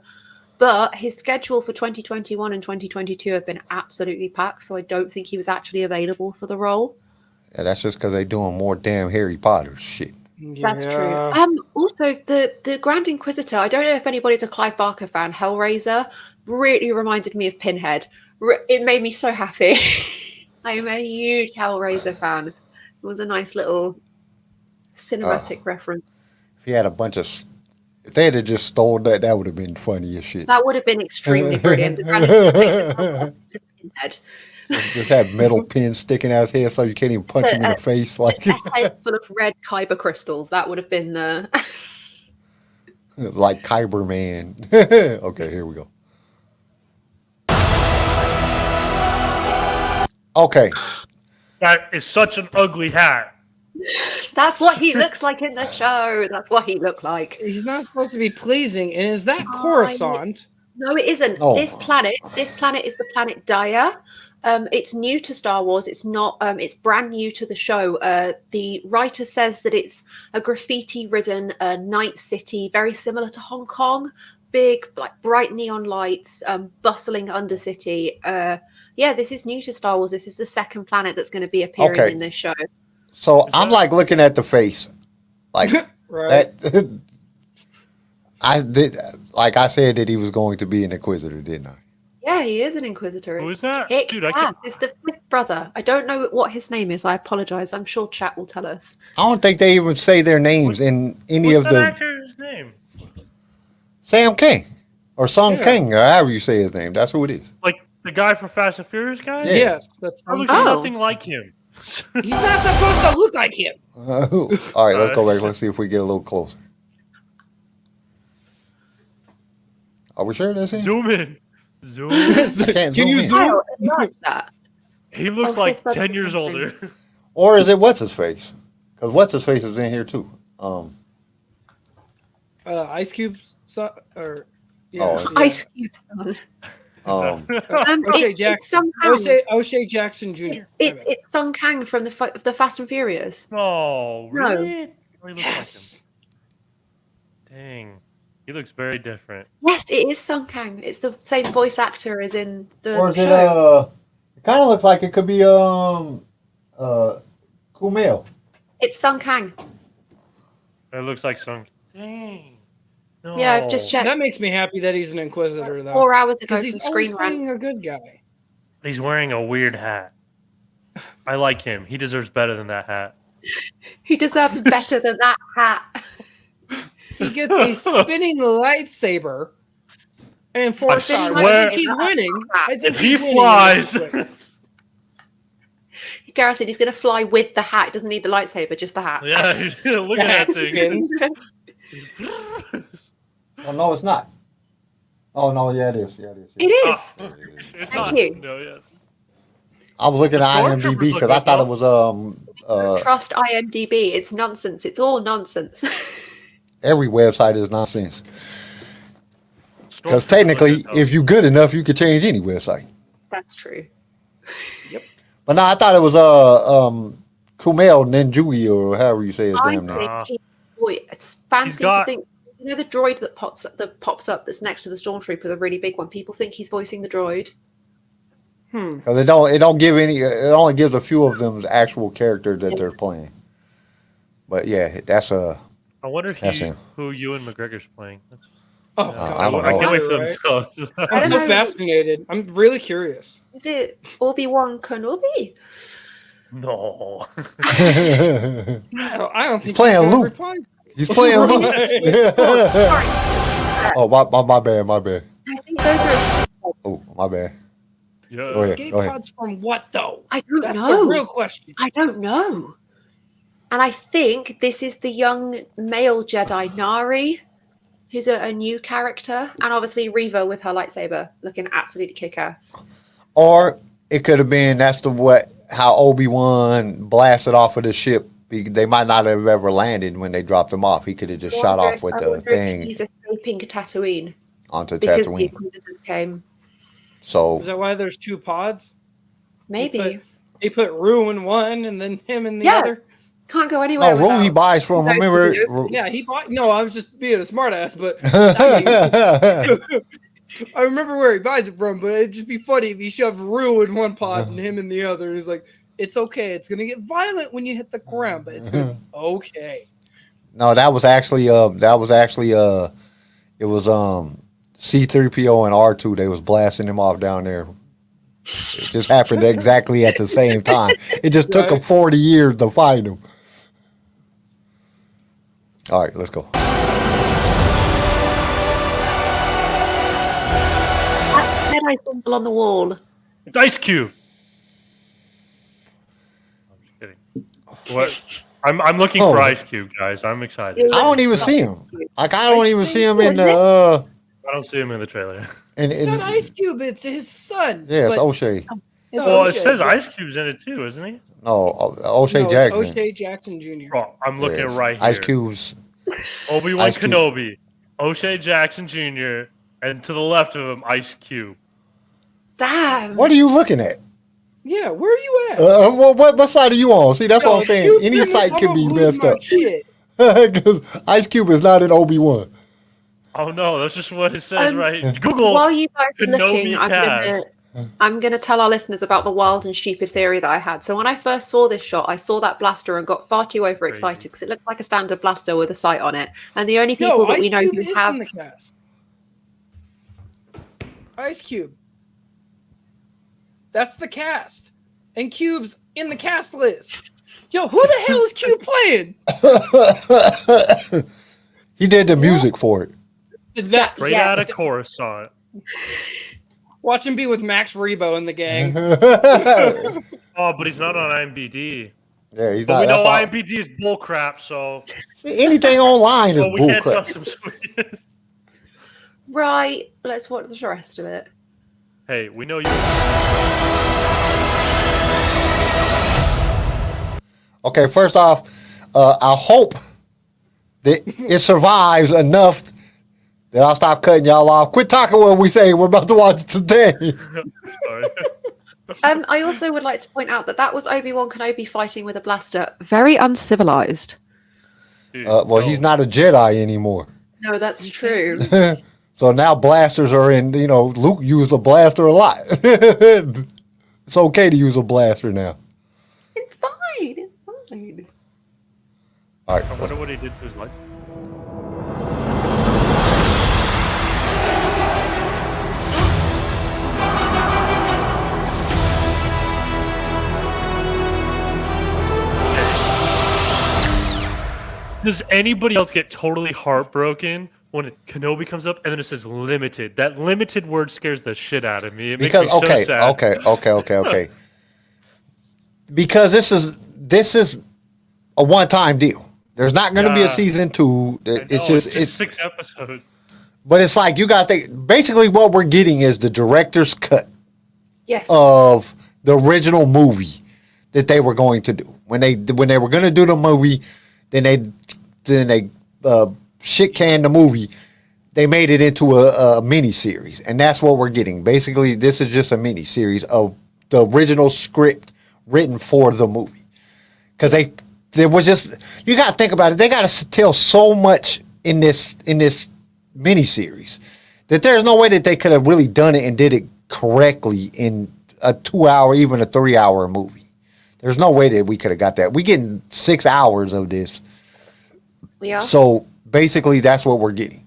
But his schedule for 2021 and 2022 have been absolutely packed, so I don't think he was actually available for the role. Yeah, that's just because they doing more damn Harry Potter shit. That's true. Also, the Grand Inquisitor, I don't know if anybody's a Clive Barker fan, Hellraiser, really reminded me of Pinhead. It made me so happy. I am a huge Hellraiser fan. It was a nice little cinematic reference. If he had a bunch of, if they had just stole that, that would have been funny as shit. That would have been extremely brilliant. The Grand Inquisitor makes it Pinhead. Just have metal pins sticking out his head so you can't even punch him in the face. Like, A head full of red kyber crystals. That would have been the. like Kyber Man. Okay, here we go. Okay. That is such an ugly hat. That's what he looks like in the show. That's what he looked like. He's not supposed to be pleasing, and is that Coruscant? No, it isn't. Oh. This planet is the planet Dia. It's new to Star Wars. It's not. It's brand new to the show. The writer says that it's a graffiti-ridden night city, very similar to Hong Kong. Big, like bright neon lights, bustling undercity. Yeah, this is new to Star Wars. This is the second planet that's going to be appearing Okay. in this show. So I'm like looking at the face. Like Right. that. I did, like I said that he was going to be an Inquisitor, didn't I? Yeah, he is an Inquisitor. Who It's is that? Kick Dude, I ass. can't- It's the fifth brother. I don't know what his name is. I apologize. I'm sure chat will tell us. I don't think they even say their names in any What's of that the actor's name? Sam King or Sung Yeah. King or however you say his name. That's who it is. Like the guy from Fast and Furious guy? Yeah. Yes, that's. That looks Oh. nothing like him. He's not supposed to look like him. All right, let's go back. Let's see if we get a little closer. Are we sure that's him? Zoom in. Zoom. I can't Can zoom you in. zoom? Oh, I like that. He looks Oh, like fifth brother 10 years something. older. Or is it what's his face? Because what's his face is in here too. Ice Cube's son, or Oh, yeah. Ice Cube son. O'Shea It's Jackson. Sung Kang. O'Shea Jackson Jr. It's Sung Kang from the Fast and Furious. Oh, No. really? He looks Yes. like him. Dang. He looks very different. Yes, it is Sung Kang. It's the same voice actor as in the or is it show. it kind of looks like it could be Kumail. It's Sung Kang. It looks like some. Dang. No. Yeah, I've just checked. That makes me happy that he's an Inquisitor, though. 4 hours ago Because from he's always Screen Rant. playing a good guy. He's wearing a weird hat. I like him. He deserves better than that hat. He deserves better than that hat. He gets a spinning lightsaber. And four I stars. swear- I think he's winning. I think If he he's winning. flies. Gareth said he's going to fly with the hat. He doesn't need the lightsaber, just the hat. Yeah, look at that thing. Spins. Oh no, it's not. Oh no, yeah it is. Yeah it is. It is. Oh, it's Thank not. you. No, yeah. I was looking The at stormtroopers IMDb look because I good, thought it though. was Don't trust IMDb. It's nonsense. It's all nonsense. every website is nonsense. Because technically, if you're good enough, you could change any website. That's true. But no, I thought it was Kumail Nanjiani or however you say his I damn name. think it's fancy to think. You know the droid that pops up that's next to the stormtrooper, the really big one. People think he's voicing the droid. Because it don't give any. It only gives a few of them the actual character that they're playing. But yeah, that's a. I wonder him. who Ewan McGregor's playing. Oh, I don't I know. can't wait for them to I'm so fascinated. I'm really curious. Is it Obi-Wan Kenobi? No. I don't think He's playing he's Luke. replies. He's playing Luke. Sorry. Oh, my bad. I think those are. Oh, my bad. Yeah. Go ahead. Escape pods from what though? I don't That's know. the real question. I don't know. And I think this is the young male Jedi Nari, who's a new character, and obviously Reva with her lightsaber, looking absolutely kick-ass. Or it could have been how Obi-Wan blasted off of the ship. They might not have ever landed when they dropped him off. He could have just shot off with the thing He's escaping Tatooine onto because the Tatooine. Inquisitors came. So Is that why there's two pods? Maybe. They put Rue in one and then him in the Yeah. other. Can't go anywhere. Rue he buys from. No, Remember? Yeah, he bought. No, I was just being a smartass, but I remember where he buys it from. But it'd just be funny if he shoved Rue in one pod and him in the other. And he's like, "It's okay. It's gonna get violent when you hit the ground, but it's gonna be okay." No, that was actually it was C-3PO and R2. They was blasting him off down there. It just happened exactly at the same time. It just took them 40 years to find him. All right, let's go. That Jedi symbol on the wall. It's Ice Cube. I'm just kidding. What? I'm looking for Ice Cube, guys. I'm excited. I don't even see him. Like I don't even see him in the. I don't see him in the trailer. It's not Ice Cube. It's his son. Yeah, it's but- O'Shea. It's Well, it O'Shea, says but- Ice Cube's in it too, isn't he? No, O'Shea No, it's Jackson. O'Shea Jackson Jr. Oh, I'm looking Yes. right here. Ice Cube's. Obi-Wan Ice Cube. Kenobi, O'Shea Jackson Jr., and to the left of him, Ice Cube. Damn. What are you looking at? Yeah, where are you at? What side are you on? See, that's what I'm saying. Cube's Any in site the- can I'm be gonna lose messed my up. shit. Because Ice Cube is not in Obi-Wan. Oh no, that's just what it says right. Google While you guys are Kenobi looking, cast. I'm gonna tell our listeners about the wild and stupid theory that I had. So when I first saw this shot, I saw that blaster and got far too overexcited because it looked like a standard blaster with a sight on it. And the only people No, that we Ice know Cube who is have in the cast. Ice Cube. That's the cast. And Cube's in the cast list. Yo, who the hell is Cube playing? He did the music for it. That Straight out of Coruscant. watch him be with Max Rebo and the gang. Oh, but he's not on IMDb. Yeah, he's But not. we know that's why- IMDb is bullcrap, so anything online so is we can't bullcrap. trust him. right. Let's watch the rest of it. Hey, we know you. Okay, first off, I hope that it survives enough that I'll stop cutting y'all off. Quit talking what we say. We're about to watch it today. Sorry. I also would like to point out that was Obi-Wan Kenobi fighting with a blaster. Very uncivilized. Dude, Well, he's not a Jedi anymore. No, that's true. So now blasters are in, Luke used a blaster a lot. It's okay to use a blaster now. It's fine. It's fine. All right. I wonder what he did to his lights. Does anybody else get totally heartbroken when Kenobi comes up and then it says limited? That limited word scares the shit out of me. It makes me so sad. Okay. Because this is a one-time deal. There's not going to be a season 2. It's just 6 episodes. But it's like you got to think. Basically, what we're getting is the director's cut Yes. of the original movie that they were going to do. When they were going to do the movie, then they shit canned the movie, they made it into a mini series, and that's what we're getting. Basically, this is just a mini series of the original script written for the movie. Because there was just, you got to think about it. They got to tell so much in this mini series that there's no way that they could have really done it and did it correctly in a 2 hour, even a 3 hour movie. There's no way that we could have got that. We're getting 6 hours of this. We are. So basically, that's what we're getting.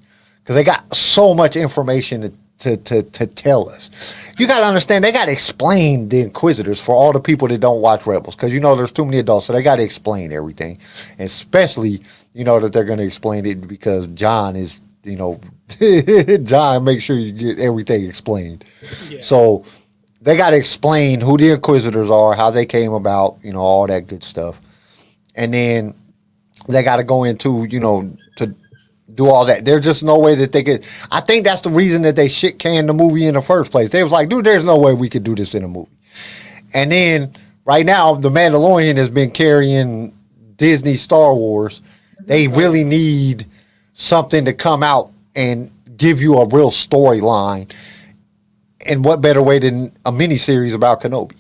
Because they got so much information to tell us. You got to understand, they got to explain the Inquisitors for all the people that don't watch Rebels. Because, there's too many adults, so they got to explain everything. And especially, that they're going to explain it because John is, John makes sure you get everything explained. Yeah. So they got to explain who the Inquisitors are, how they came about, all that good stuff. And then they got to go into, to do all that. There's just no way that they could. I think that's the reason that they shit canned the movie in the first place. They was like, dude, there's no way we could do this in a movie. And then right now, The Mandalorian has been carrying Disney Star Wars. They really need something to come out and give you a real storyline. And what better way than a miniseries about Kenobi?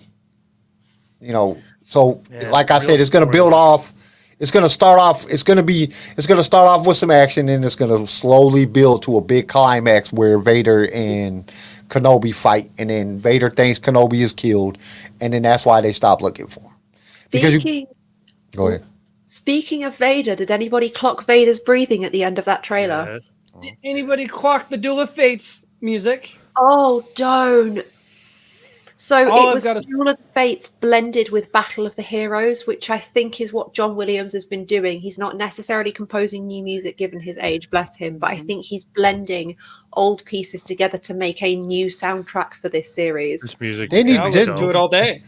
So like I said, it's going to build off. It's going to start off with some action, and it's going to slowly build to a big climax where Vader and Kenobi fight, and then Vader thinks Kenobi is killed, and then that's why they stop looking for him. Go ahead. Speaking of Vader, did anybody clock Vader's breathing at the end of that trailer? Did anybody clock the Duel of Fates music? Oh, don't. So it was Duel of the Fates blended with Battle of the Heroes, which I think is what John Williams has been doing. He's not necessarily composing new music given his age, bless him, but I think he's blending old pieces together to make a new soundtrack for this series. This music. I'll listen to it all day.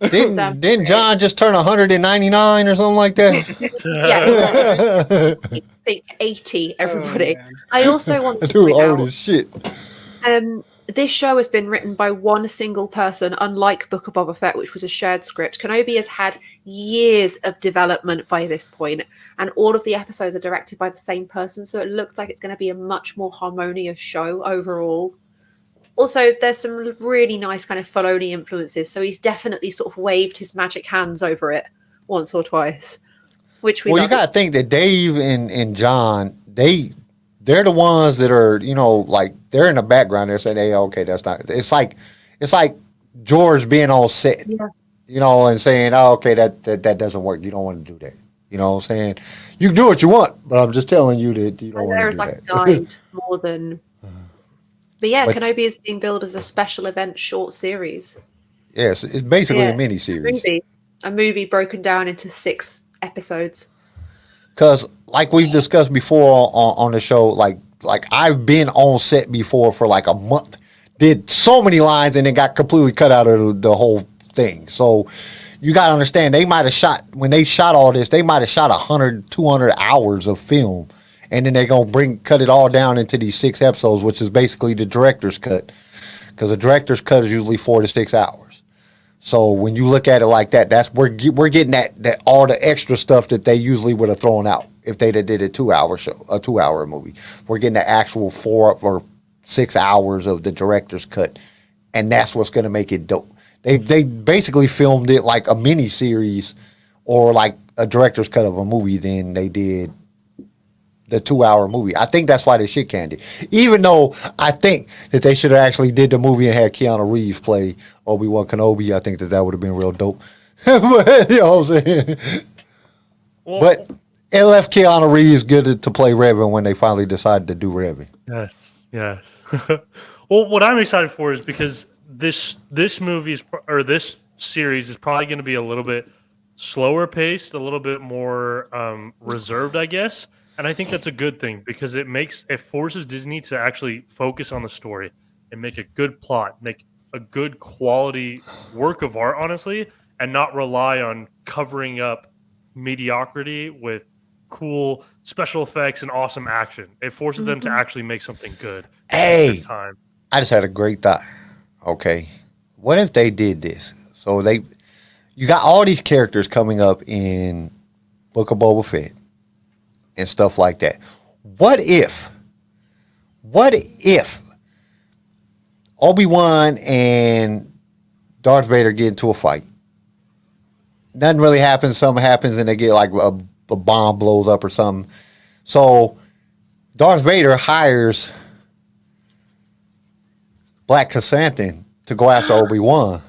Didn't John just turn 199 or something like that? Yeah. Think 80, everybody. I also want to do point old out, as shit. this show has been written by one single person, unlike Book of Boba Fett, which was a shared script. Kenobi has had years of development by this point, and all of the episodes are directed by the same person, so it looks like it's going to be a much more harmonious show overall. Also, there's some really nice kind of Filoni influences, so he's definitely sort of waved his magic hands over it once or twice, which we Well, you got to think that Dave and John, they're the ones that are, like they're in the background. They're saying, "Hey, okay, that's not." It's like George being on set, and saying, "Oh, okay, that doesn't work. You don't want to do that." You know what I'm saying? You can do what you want, but I'm just telling you that you don't want to do there's like a guide more than. But yeah, Kenobi is being billed as a special event short series. Yes, it's basically a mini series. A movie broken down into 6 episodes. Because, like we've discussed before on the show, like I've been on set before for like a month, did so many lines, and then got completely cut out of the whole thing. So you got to understand, they might have shot, when they shot all this, they might have shot 100, 200 hours of film, and then they're going to cut it all down into these 6 episodes, which is basically the director's cut. Because the director's cut is usually 4 to 6 hours. So when you look at it like that, we're getting that all the extra stuff that they usually would have thrown out if they did a 2-hour show, a 2-hour movie. We're getting the actual 4 or 6 hours of the director's cut, and that's what's going to make it dope. They basically filmed it like a mini series or like a director's cut of a movie. Then they did the 2-hour movie. I think that's why they shit canned it. Even though I think that they should have actually did the movie and had Keanu Reeves play Obi-Wan Kenobi. I think that would have been real dope. But, you know what I'm saying? Well, but it left Keanu Reeves good to play Revan when they finally decided to do Revan. Yes. Well, what I'm excited for is because this this series is probably going to be a little bit slower paced, a little bit more reserved, I guess. And I think that's a good thing because it forces Disney to actually focus on the story and make a good plot, make a good quality work of art, honestly, and not rely on covering up mediocrity with cool special effects and awesome action. It forces them to actually make something good. Hey, I just had a great thought. Okay, what if they did this? So you got all these characters coming up in Book of Boba Fett and stuff like that. What if Obi-Wan and Darth Vader get into a fight? Nothing really happens. Something happens, and they get like a bomb blows up or something. So Darth Vader hires Black Chrysanthemum to go after Obi-Wan.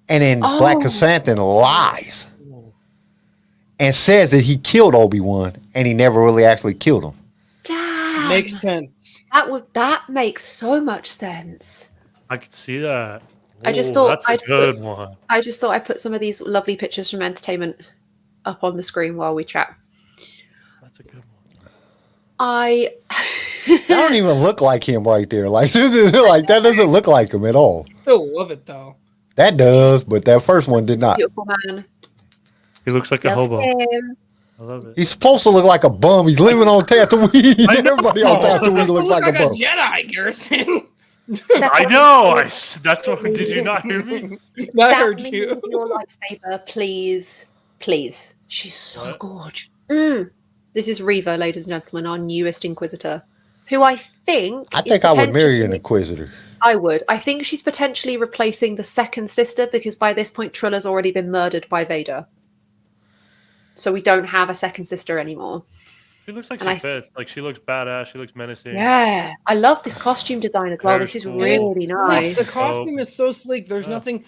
And then Black Chrysanthemum lies and says that he killed Obi-Wan, and he never really actually killed him. Damn. Makes sense. That makes so much sense. I could see that. I just Ooh, thought that's a good one. I just thought I'd put some of these lovely pictures from entertainment up on the screen while we chat. That's a good one. That don't even look like him right there. Like that doesn't look like him at all. Still love it though. That does, but that first one did not. Beautiful man. He looks like a Love hobo. him. I love it. He's supposed to look like a bum. He's living on Tatooine. Everybody on Tatooine looks like a bum. Jedi, Garrison. I know. That's what. Did you not hear me? I Stab heard me you. with your lightsaber, please. Please. She's so What? gorgeous. This is Reva, ladies and gentlemen, our newest Inquisitor, who I think I would marry an potentially- Inquisitor. I would. I think she's potentially replacing the second sister because by this point Trilla's already been murdered by Vader. So we don't have a second sister anymore. She looks like And she I- fits. Like she looks badass. She looks menacing. Yeah. I love this costume design as well. Very This is cool. really Sleek. nice. The costume is so sleek. There's nothing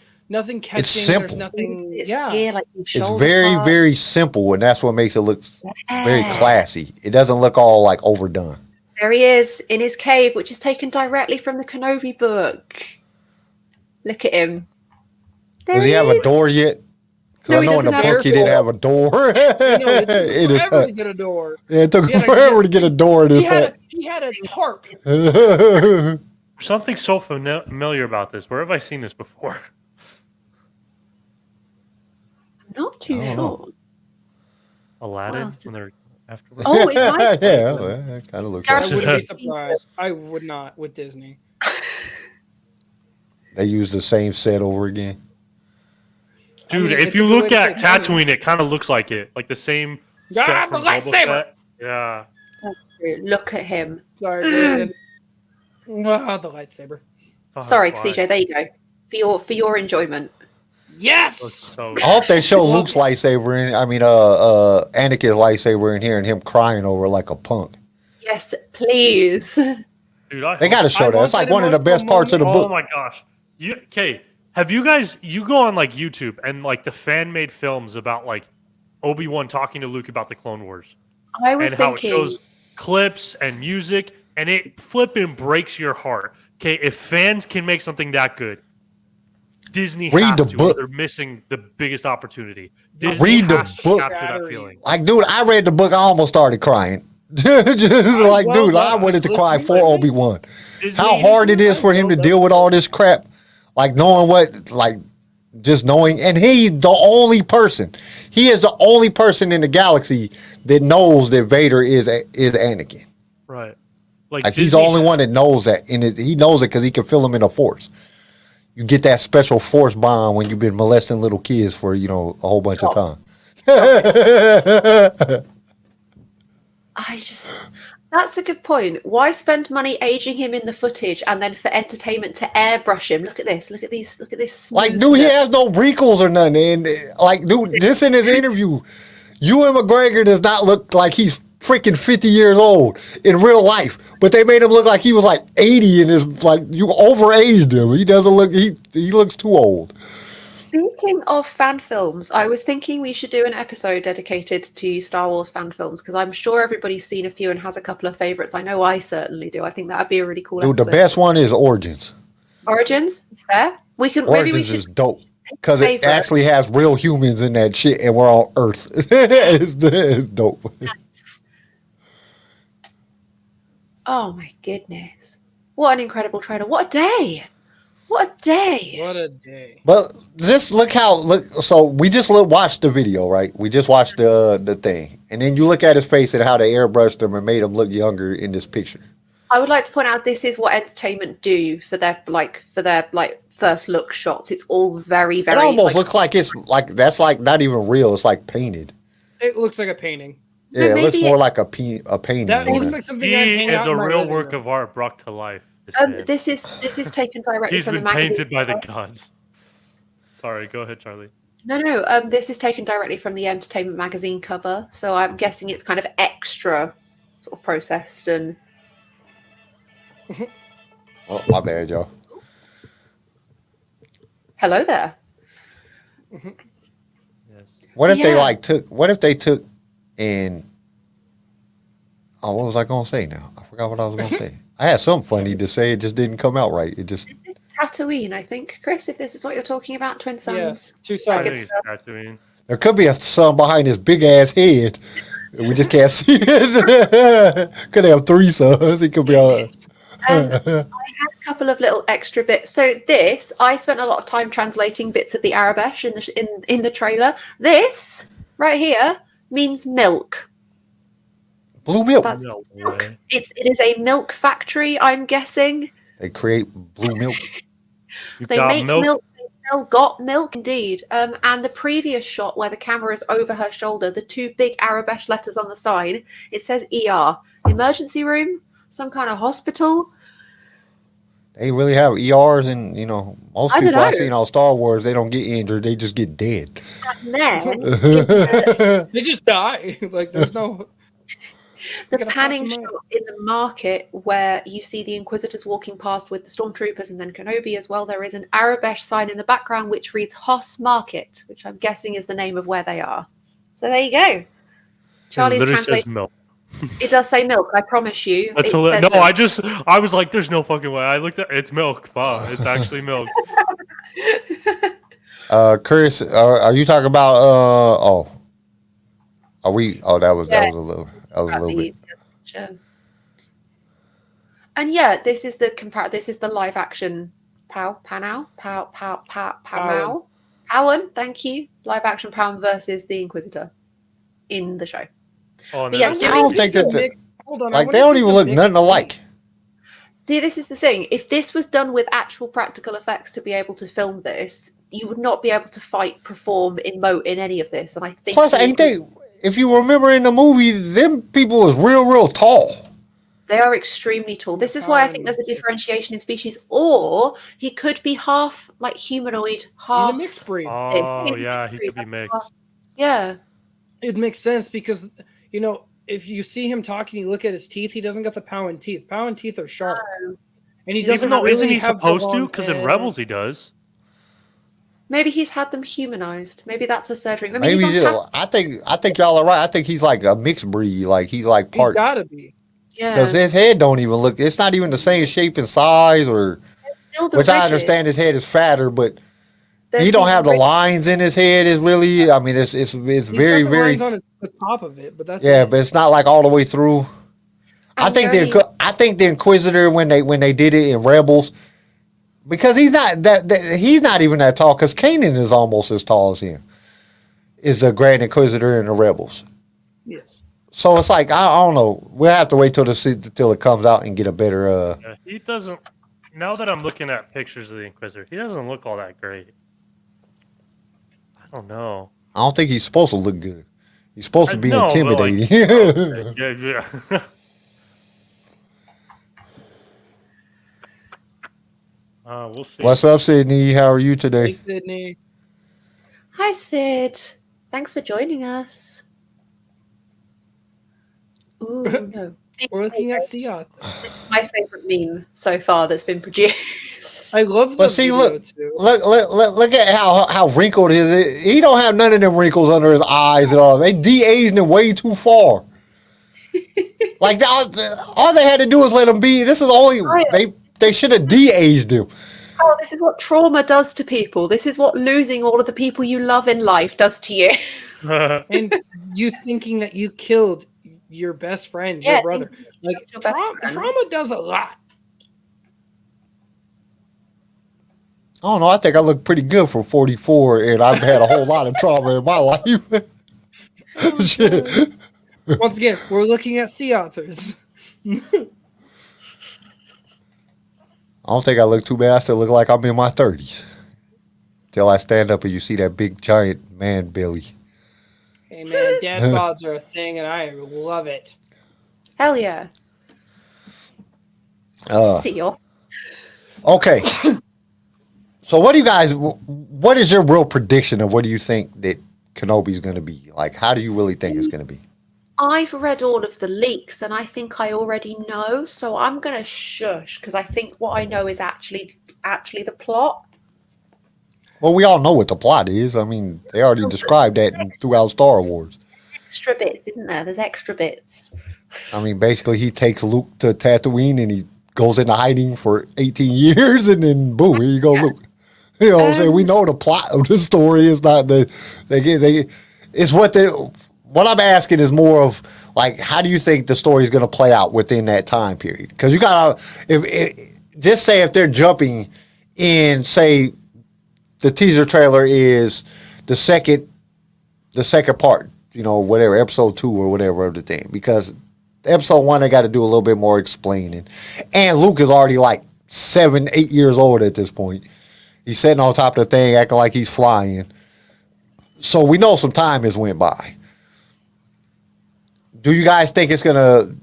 catching. simple. There's nothing. It's Yeah. here, like, It's very, part. very simple, and that's what makes it look very Yeah. classy. It doesn't look all like overdone. There he is in his cave, which is taken directly from the Kenobi book. Look at him. There Does he have a is. door yet? Because No, I he know in the doesn't have book he a didn't door. have a door. It took in his forever hut. to get a door. Yeah, it took He had a- forever to get a door in his hut. He had a tarp. Something so familiar about this. Where have I seen this before? Not too I don't know. sure. Aladdin. else did- When they're after. Oh, it might be. Yeah, well, that kind of looks I like Garrison- it. wouldn't be surprised. I would not with Disney. They use the same set over again. Dude, I mean, if it's you a good look way to at save money. Tatooine, it kind of looks like it. Like the same. Ah, set the from Boba lightsaber! Fett. Yeah. Look at him. Sorry, Garrison. Ah, the lightsaber. Oh, Sorry, why? CJ. There you go. For your enjoyment. Looks Yes. so I hope they show Luke's lightsaber in. I mean, Anakin's lightsaber in here, and him crying over it like a punk. Yes, please. Dude, They got to show that. It's like one of the best parts of the Oh book. my gosh. Okay. Have you guys? You go on like YouTube and like the fan made films about like Obi-Wan talking to Luke about the Clone Wars I was and how it thinking. shows clips and music, and it flipping breaks your heart. Okay, if fans can make something that good, Disney Read has the to. book. They're missing the biggest opportunity. Disney Read the has to book. capture that Battery. feeling. Like, dude, I read the book. I almost started crying. Just like, well dude, I done. wanted to Listen, cry for listen. Obi-Wan. Disney- How hard it is for him to deal with all this crap. Like, knowing what, like, just knowing. And he's the only person. He is the only person in the galaxy that knows that Vader is Anakin. Right. Like Like, he's the Disney- only one that knows that. And he knows it because he can feel him in the Force. You get that special Force bond when you've been molesting little kids for, a whole bunch of time. That's a good point. Why spend money aging him in the footage and then for entertainment to airbrush him? Look at this. Look at these. Look at this. Like, dude, he has no wrinkles or nothing. And, like, dude, this in his interview, Ewan McGregor does not look like he's freaking 50 years old in real life. But they made him look like he was, like, 80 and is, like, you overaged him. He doesn't look, he looks too old. Speaking of fan films, I was thinking we should do an episode dedicated to Star Wars fan films because I'm sure everybody's seen a few and has a couple of favorites. I know I certainly do. I think that would be a really cool Dude, the episode. best one is Origins. Origins, fair. We can maybe we Origins should is dope. Because it favorite. actually has real humans in that shit and we're on Earth. it's dope. Oh my goodness. What an incredible trailer. What a day. What a day. What a day. But so we just watched the video, right? We just watched the thing. And then you look at his face and how they airbrushed him and made him look younger in this picture. I would like to point out this is what entertainment do for their first look shots. It's all very, very It almost looks like it's like that's like not even real. It's like painted. It looks like a painting. Yeah, it looks maybe more like a painting. That than looks that. like something I'd He hang is out a in my real living work room. of art brought to life. This man. this is taken directly He's from the been magazine. painted by the gods. Sorry, go ahead, Charlie. No. This is taken directly from the Entertainment magazine cover, so I'm guessing it's kind of extra, sort of processed and. Oh, my bad, y'all. Hello there. Yes. What if they Yeah. took? What if they took and? Oh, what was I gonna say now? I forgot what I was gonna say. I had something funny to say. It just didn't come out right. It just. This is Tatooine, I think, Chris. If this is what you're talking about, Twin Suns. Yes, two I sides. think it's Tatooine. There could be a sun behind his big ass head. We just can't see it. Could have three suns. It could be a. And I had a couple of little extra bits. So this, I spent a lot of time translating bits of the Arabesh in the trailer. This right here means milk. Blue milk. That's No milk. way. It is a milk factory, I'm guessing. They create blue milk. You They got make milk. milk. They sell got milk, indeed. And the previous shot where the camera is over her shoulder, the two big Arabesh letters on the side, it says ER, emergency room, some kind of hospital. They really have ERs, and most I don't people I've know. seen on Star Wars, they don't get injured; they just get dead. And then They just die. Like there's no. the gotta panning patch 'em shot up. in the market where you see the Inquisitors walking past with the stormtroopers and then Kenobi as well. There is an Arabesh sign in the background which reads Hoss Market, which I'm guessing is the name of where they are. So there you go. It Charlie's literally says translation. milk. It does say milk, I promise you. That's It hilarious. says No, milk. I was like, there's no fucking way. I looked at it's milk. Wow, it's actually milk. Chris, are you talking about? Are we? Oh, that was a little bit. Sure. And yeah, this is the live action Powan. Thank you. Live action Powan versus the Inquisitor in the show. Oh, But yeah, no. I don't think that. Hold on. Like they don't even look nothing alike. See, this is the thing. If this was done with actual practical effects to be able to film this, you would not be able to fight, perform, emote in any of this. And I think Plus, ain't they? If you remember in the movie, them people was real tall. They are extremely tall. This is why I think there's a differentiation in species. Or he could be half like humanoid, He's half. a mixed breed. Oh He's a yeah, mixed he breed, could be that's mixed. Yeah. It makes sense because if you see him talking, you look at his teeth. He doesn't got the Powan teeth. Powan teeth are sharp, and he doesn't Even though really isn't he have the supposed to? long Because in head. Rebels he does. Maybe he's had them humanized. Maybe that's a surgery. I mean, Maybe he's on I think y'all are right. I think he's like a mixed breed. Like he's like He's part got to be. because yeah. his head don't even look. It's not even the same shape and size, or Still the which I ridges. understand his head is fatter, but There's he don't these have the ridges. lines in his head. Is really. I mean, it's He's very got the very. lines on the top of it, but that's Yeah, it. but it's not like all the way through. I And think they're only- I think the Inquisitor when they did it in Rebels, because he's not he's not even that tall. Because Kanan is almost as tall as him. Is the Grand Inquisitor in the Rebels? Yes. So it's like I don't know. We'll have to wait till it comes out and get a better. Yeah, he doesn't. Now that I'm looking at pictures of the Inquisitor, he doesn't look all that great. I don't know. I don't think he's supposed to look good. He's supposed to be No, but, like, intimidating. Yeah. We'll see. What's up, Sydney? How are you Hey, today? Sydney. Hi, Sid. Thanks for joining us. Ooh, no. We're looking at sea otters. My favorite meme so far that's been produced. I love the But see, video look, too. look at how wrinkled it is. He don't have none of them wrinkles under his eyes at all. They de-aged him way too far. Like all they had to do was let him be. This is only they should have de-aged him. Oh, this is what trauma does to people. This is what losing all of the people you love in life does to you. And you thinking that you killed your best friend, your Yeah, brother. you Like killed your best friend. trauma does a lot. I don't know. I think I look pretty good for 44, and I've had a whole lot of trauma in my life. Shit. Once again, we're looking at sea otters. I don't think I look too bad. I still look like I'm in my 30s. Till I stand up and you see that big giant man belly. Hey man, dad bods are a thing, and I love it. Hell yeah. See you. Okay. So what do you guys? What is your real prediction of what do you think that Kenobi's going to be? Like, how do you really think it's going to be? I've read all of the leaks, and I think I already know. So I'm gonna shush because I think what I know is actually the plot. Well, we all know what the plot is. I mean, they already described that throughout Star Wars. Extra bits, isn't there? There's extra bits. I mean, basically, he takes Luke to Tatooine and he goes into hiding for 18 years, and then boom, here you go, Luke. You know what I'm saying? We know the plot of the story is not it's what I'm asking is more of like, how do you think the story is going to play out within that time period? Because you got to, just say if they're jumping in, say the teaser trailer is the second part, you know, whatever, episode 2 or whatever of the thing. Because episode 1, they got to do a little bit more explaining. And Luke is already like 7, 8 years old at this point. He's sitting on top of the thing, acting like he's flying. So we know some time has went by. Do you guys think it's going to...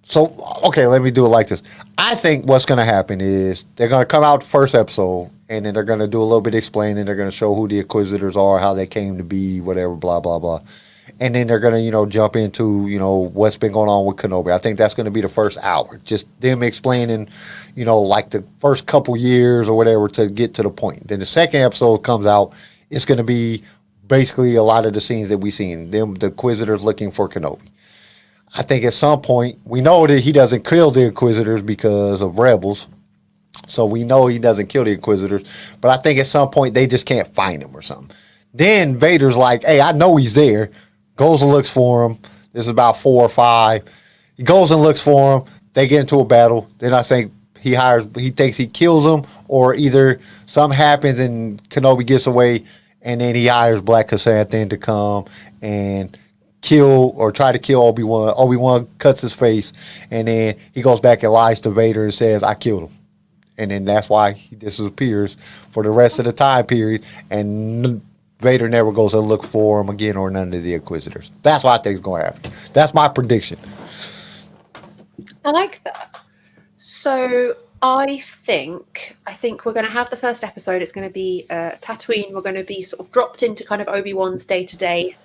So, okay, let me do it like this. I think what's going to happen is they're going to come out the first episode, and then they're going to do a little bit of explaining. They're going to show who the Inquisitors are, how they came to be, whatever, blah, blah, blah. And then they're going to, you know, jump into, you know, what's been going on with Kenobi. I think that's going to be the first hour. Just them explaining, you know, like the first couple years or whatever to get to the point. Then the second episode comes out. It's going to be basically a lot of the scenes that we've seen. Them, the Inquisitors looking for Kenobi. I think at some point, we know that he doesn't kill the Inquisitors because of Rebels. So we know he doesn't kill the Inquisitors. But I think at some point, they just can't find him or something. Then Vader's like, hey, I know he's there. Goes and looks for him. This is about 4 or 5. He goes and looks for him. They get into a battle. Then I think he thinks he kills him, or either something happens and Kenobi gets away, and then he hires Black Chrysanthemum to come and kill or try to kill Obi-Wan. Obi-Wan cuts his face, and then he goes back and lies to Vader and says, I killed him. And then that's why he disappears for the rest of the time period, and Vader never goes to look for him again or none of the Inquisitors. That's what I think is going to happen. That's my prediction. I like that. So I think we're going to have the first episode. It's going to be Tatooine. We're going to be sort of dropped into kind of Obi-Wan's day-to-day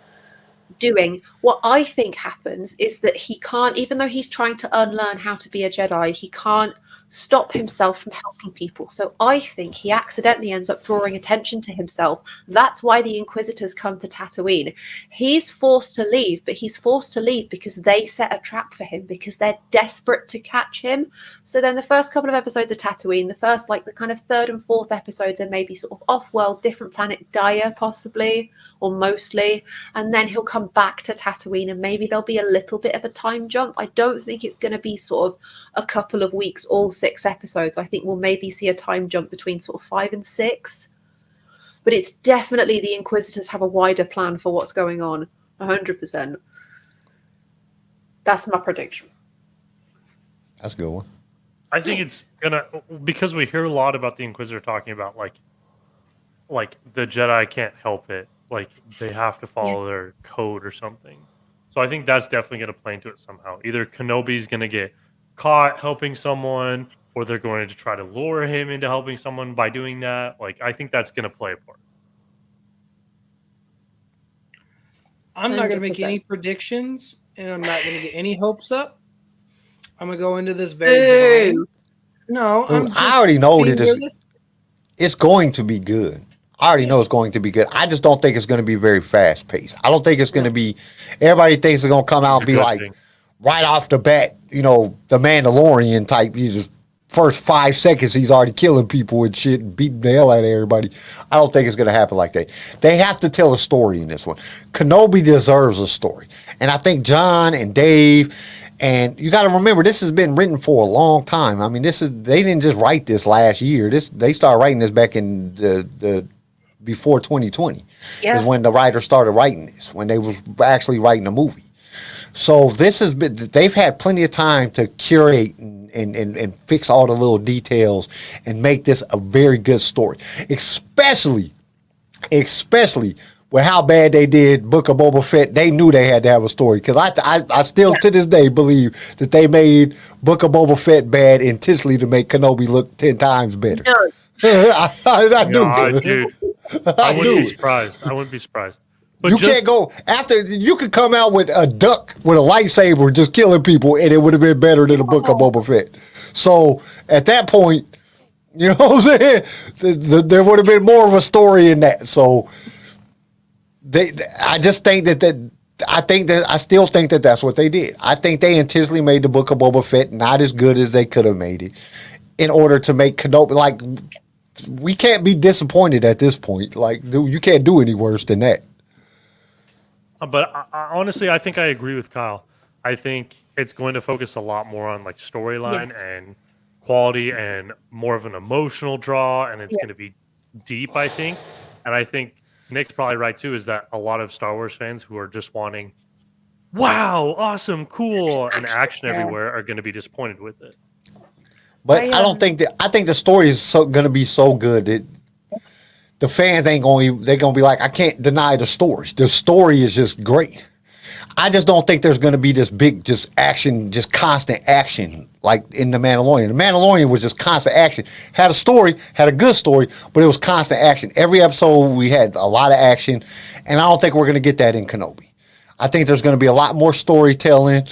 doing. What I think happens is that he can't, even though he's trying to unlearn how to be a Jedi, he can't stop himself from helping people. So I think he accidentally ends up drawing attention to himself. That's why the Inquisitors come to Tatooine. He's forced to leave, but he's forced to leave because they set a trap for him, because they're desperate to catch him. So then the first couple of episodes of Tatooine, the first, like the kind of 3rd and 4th episodes are maybe sort of off-world, different planet Daya possibly, or mostly, and then he'll come back to Tatooine and maybe there'll be a little bit of a time jump. I don't think it's going to be sort of a couple of weeks, all 6 episodes. I think we'll maybe see a time jump between sort of 5 and 6. But it's definitely the Inquisitors have a wider plan for what's going on. 100%. That's my prediction. That's a good one. I think it's gonna, because we hear a lot about the Inquisitor talking about like the Jedi can't help it. Like they have to follow their code or something. So I think that's definitely going to play into it somehow. Either Kenobi's going to get caught helping someone, or they're going to try to lure him into helping someone by doing that. Like, I think that's going to play a part. I'm not going to make any predictions, and I'm not going to get any hopes up. I'm going to go into this very blind. No, I already know that it's going to be good. I already know it's going to be good. I just don't think it's going to be very fast paced. I don't think it's going to be. Everybody thinks it's going to come out and be like right off the bat, you know, the Mandalorian type. You just first 5 seconds he's already killing people and shit and beating the hell out of everybody. I don't think it's going to happen like that. They have to tell a story in this one. Kenobi deserves a story, and I think John and Dave. And you got to remember, this has been written for a long time. I mean, they didn't just write this last year. They started writing this back in the before 2020 is when the writers started writing this, when they was actually writing a movie. So they've had plenty of time to curate and fix all the little details and make this a very good story, especially with how bad they did Book of Boba Fett, they knew they had to have a story. Because I still to this day believe that they made Book of Boba Fett bad intentionally to make Kenobi look 10 times better. No. I do. Dude, I wouldn't be surprised. I wouldn't be surprised. But You can't go after. You could come out with a duck with a lightsaber just killing people, and it would have been better than the Book of Boba Fett. So at that point, you know what I'm saying? There would have been more of a story in that. So I just think that. I still think that that's what they did. I think they intentionally made the Book of Boba Fett not as good as they could have made it, in order to make Kenobi like. We can't be disappointed at this point. Like, dude, you can't do any worse than that. But honestly, I think I agree with Kyle. I think it's going to focus a lot more on like storyline and quality and more of an emotional draw, and it's going to be deep, I think. And I think Nick's probably right too, is that a lot of Star Wars fans who are just wanting, wow, awesome, cool, and action everywhere are going to be disappointed with it. But I don't think that. I think the story is going to be so good that the fans ain't going. They're going to be like, I can't deny the story. The story is just great. I just don't think there's going to be this big, just action, just constant action like in The Mandalorian. The Mandalorian was just constant action. Had a story, had a good story, but it was constant action. Every episode we had a lot of action, and I don't think we're going to get that in Kenobi. I think there's going to be a lot more storytelling.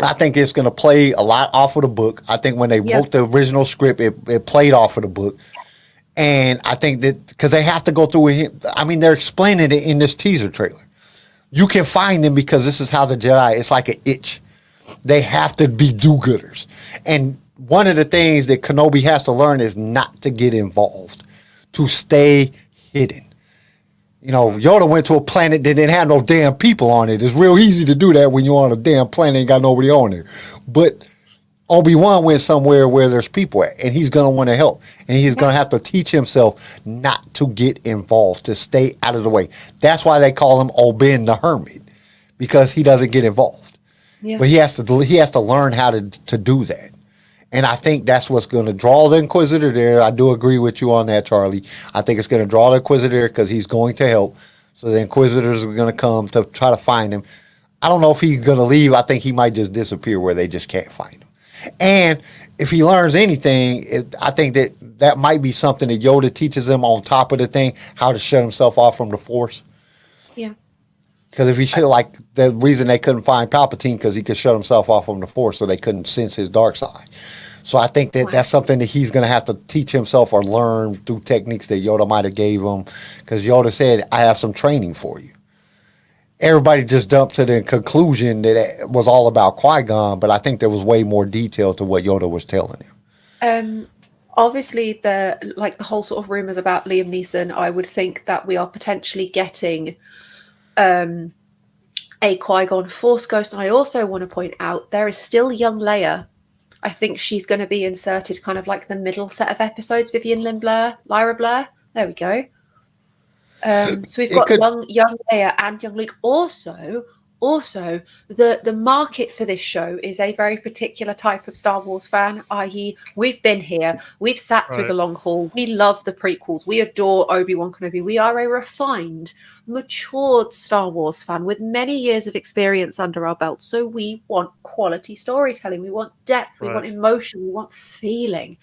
I think it's going to play a lot off of the book. I think when they wrote the original script, it played off of the book. And I think that because they have to go through it. I mean, they're explaining it in this teaser trailer. You can find them because this is how the Jedi, it's like an itch. They have to be do-gooders. And one of the things that Kenobi has to learn is not to get involved, to stay hidden. You know, Yoda went to a planet that didn't have no damn people on it. It's real easy to do that when you're on a damn planet and ain't got nobody on there. But Obi-Wan went somewhere where there's people at, and he's going to want to help. And he's going to have to teach himself not to get involved, to stay out of the way. That's why they call him Obi-Wan the Hermit, because he doesn't get involved. Yeah. But he has to learn how to do that. And I think that's what's going to draw the Inquisitor there. I do agree with you on that, Charlie. I think it's going to draw the Inquisitor because he's going to help. So the Inquisitors are going to come to try to find him. I don't know if he's going to leave. I think he might just disappear where they just can't find him. And if he learns anything, I think that might be something that Yoda teaches him on top of the thing, how to shut himself off from the Force. Yeah. Because if he should, like, the reason they couldn't find Palpatine because he could shut himself off from the Force, so they couldn't sense his dark side. So I think that's something that he's going to have to teach himself or learn through techniques that Yoda might have gave him. Because Yoda said, I have some training for you. Everybody just jumped to the conclusion that it was all about Qui-Gon, but I think there was way more detail to what Yoda was telling him. Obviously, the whole sort of rumors about Liam Neeson, I would think that we are potentially getting a Qui-Gon Force Ghost. And I also want to point out there is still young Leia. I think she's going to be inserted kind of like the middle set of episodes. Vivian Lyra Blair. There we go. So we've got young Leia and young Luke. Also, the market for this show is a very particular type of Star Wars fan, i.e. we've been here, we've sat through the long haul, we love the prequels, we adore Obi-Wan Kenobi, we are a refined, matured Star Wars fan with many years of experience under our belt, so we want quality storytelling, we want depth, we want emotion, we want feeling.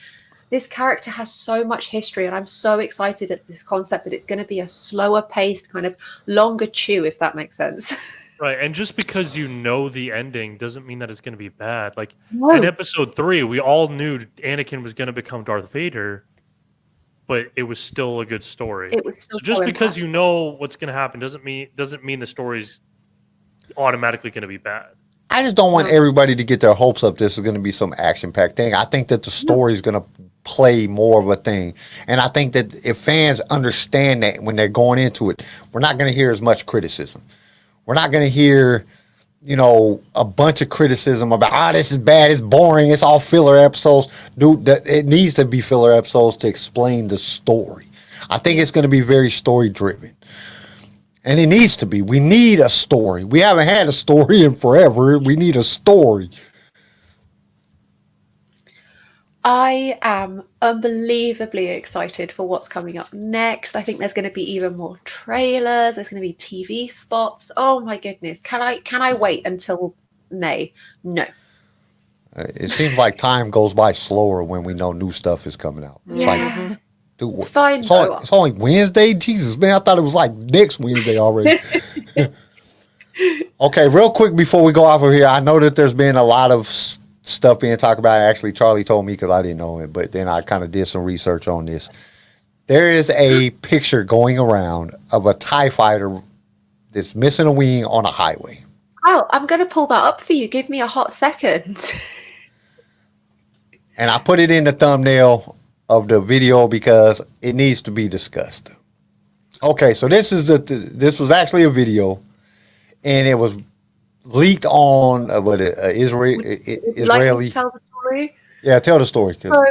This character has so much history, and I'm so excited at this concept that it's going to be a slower paced, kind of longer chew, if that makes sense. Right, and just because you know the ending doesn't mean that it's going to be bad. Like, in Episode 3, we all knew Anakin was going to become Darth Vader, but it was still a good story. It was still so just because you know what's going to happen doesn't mean the story's automatically going to be bad. I just don't want everybody to get their hopes up this is going to be some action-packed thing. I think that the story is going to play more of a thing. And I think that if fans understand that when they're going into it, we're not going to hear as much criticism. We're not going to hear, a bunch of criticism about, this is bad, it's boring, it's all filler episodes. Dude, it needs to be filler episodes to explain the story. I think it's going to be very story-driven. And it needs to be. We need a story. We haven't had a story in forever. We need a story. I am unbelievably excited for what's coming up next. I think there's going to be even more trailers. There's going to be TV spots. Oh my goodness! Can I wait until May? No. It seems like time goes by slower when we know new stuff is coming out. It's like, dude, It's fine, It's only Wednesday. Jesus, man, I thought it was like next Wednesday already. Okay, real quick before we go off of here, I know that there's been a lot of stuff being talked about. Actually, Charlie told me because I didn't know it, but then I kind of did some research on this. There is a picture going around of a TIE fighter that's missing a wing on a highway. Oh, I'm going to pull that up for you. Give me a hot second. And I put it in the thumbnail of the video because it needs to be discussed. Okay, so this was actually a video, and it was leaked on Israeli. Like to tell the story? Yeah, tell the story. So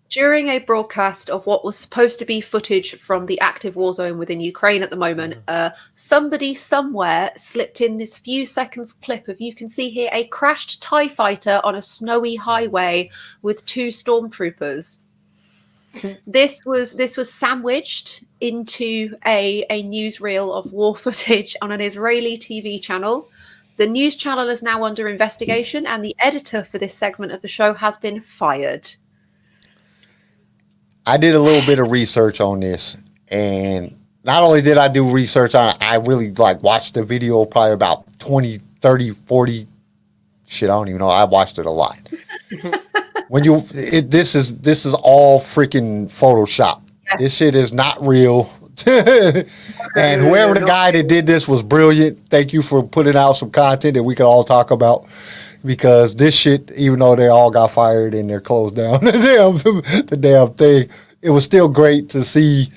during a broadcast of what was supposed to be footage from the active war zone within Ukraine at the moment, somebody somewhere slipped in this few seconds clip of, you can see here, a crashed TIE fighter on a snowy highway with 2 stormtroopers. This was sandwiched into a newsreel of war footage on an Israeli TV channel. The news channel is now under investigation, and the editor for this segment of the show has been fired. I did a little bit of research on this, and not only did I do research on it, I really watched the video probably about 20, 30, 40. Shit, I don't even know. I watched it a lot. This is all freaking Photoshop. Yes. This shit is not real. And whoever the guy that did this was brilliant. Thank you for putting out some content that we could all talk about, because this shit, even though they all got fired and they're closed down the damn thing, it was still great to see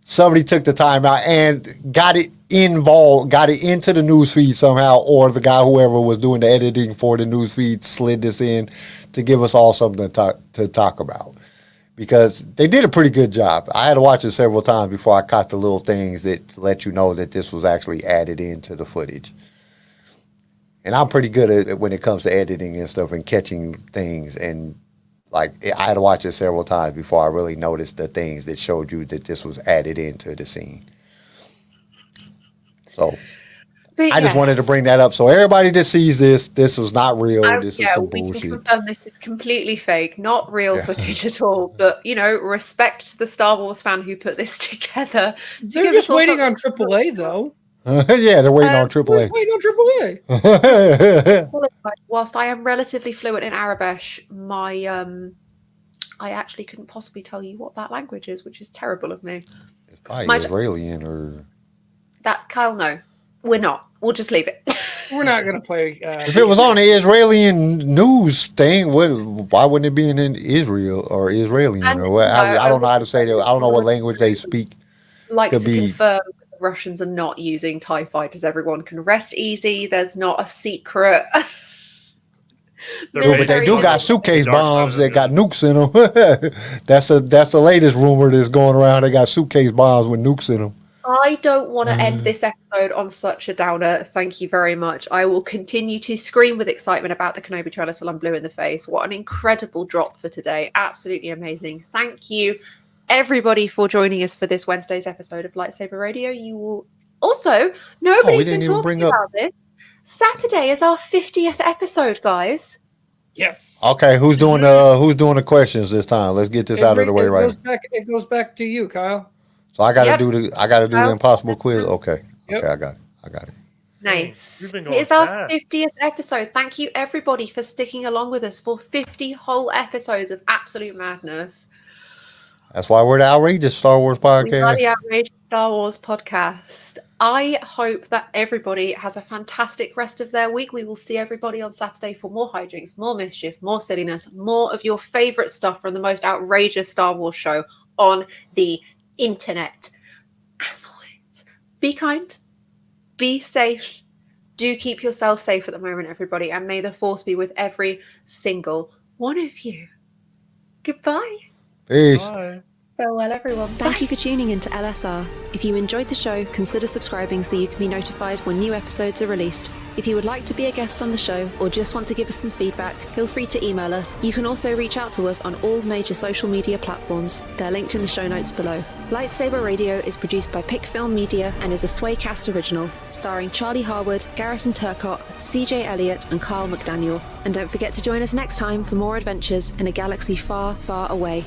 somebody took the time out and got it involved, got it into the news feed somehow, or the guy, whoever was doing the editing for the news feed, slid this in to give us all something to talk about. Because they did a pretty good job. I had to watch it several times before I caught the little things that let you know that this was actually added into the footage. And I'm pretty good at it when it comes to editing and stuff and catching things. And I had to watch it several times before I really noticed the things that showed you that this was added into the scene. So I just wanted to bring that up. So everybody that sees this is not real. This is some bullshit. We can confirm this is completely fake, not real footage at all. But, respect the Star Wars fan who put this together. They're just waiting on AAA, though. Yeah, they're waiting on AAA. They're waiting on AAA. Whilst I am relatively fluent in Arabic, I actually couldn't possibly tell you what that language is, which is terrible of me. It's probably Israeli or... Kyle, no. We're not. We'll just leave it. We're not going to play. If it was on the Israeli news thing, why wouldn't it be in Israel or Israeli? I don't know how to say that. I don't know what language they speak. Confirm the Russians are not using TIE fighters. Everyone can rest easy. There's not a secret. But they do got suitcase bombs that got nukes in them. That's the latest rumor that's going around. They got suitcase bombs with nukes in them. I don't want to end this episode on such a downer. Thank you very much. I will continue to scream with excitement about the Kenobi trailer till I'm blue in the face. What an incredible drop for today. Absolutely amazing. Thank you, everybody, for joining us for this Wednesday's episode of LightSaber Radio. You will also, nobody's been talking about this. Saturday is our 50th episode, guys. Yes. Okay, who's doing the questions this time? Let's get this out of the way right now. It goes back to you, Kyle. So I got to do the impossible quiz. Okay. Yep. Okay, I got it. Nice. It's our 50th episode. Thank you, everybody, for sticking along with us for 50 whole episodes of absolute madness. That's why we're the Outrageous Star Wars Podcast. We are the Outrageous Star Wars Podcast. I hope that everybody has a fantastic rest of their week. We will see everybody on Saturday for more hijinks, more mischief, more silliness, more of your favorite stuff from the most outrageous Star Wars show on the internet. As always, be kind, be safe, do keep yourself safe at the moment, everybody, and may the force be with every single one of you. Goodbye. Peace. Bye. Farewell, everyone. Thank you for tuning into LSR. If you enjoyed the show, consider subscribing so you can be notified when new episodes are released. If you would like to be a guest on the show or just want to give us some feedback, feel free to email us. You can also reach out to us on all major social media platforms. They're linked in the show notes below. LightSaber Radio is produced by Pick Film Media and is a Swaycast original, starring Charlie Harwood, Garrison Turcott, CJ Elliott, and Carl McDaniel. And don't forget to join us next time for more adventures in a galaxy far, far away.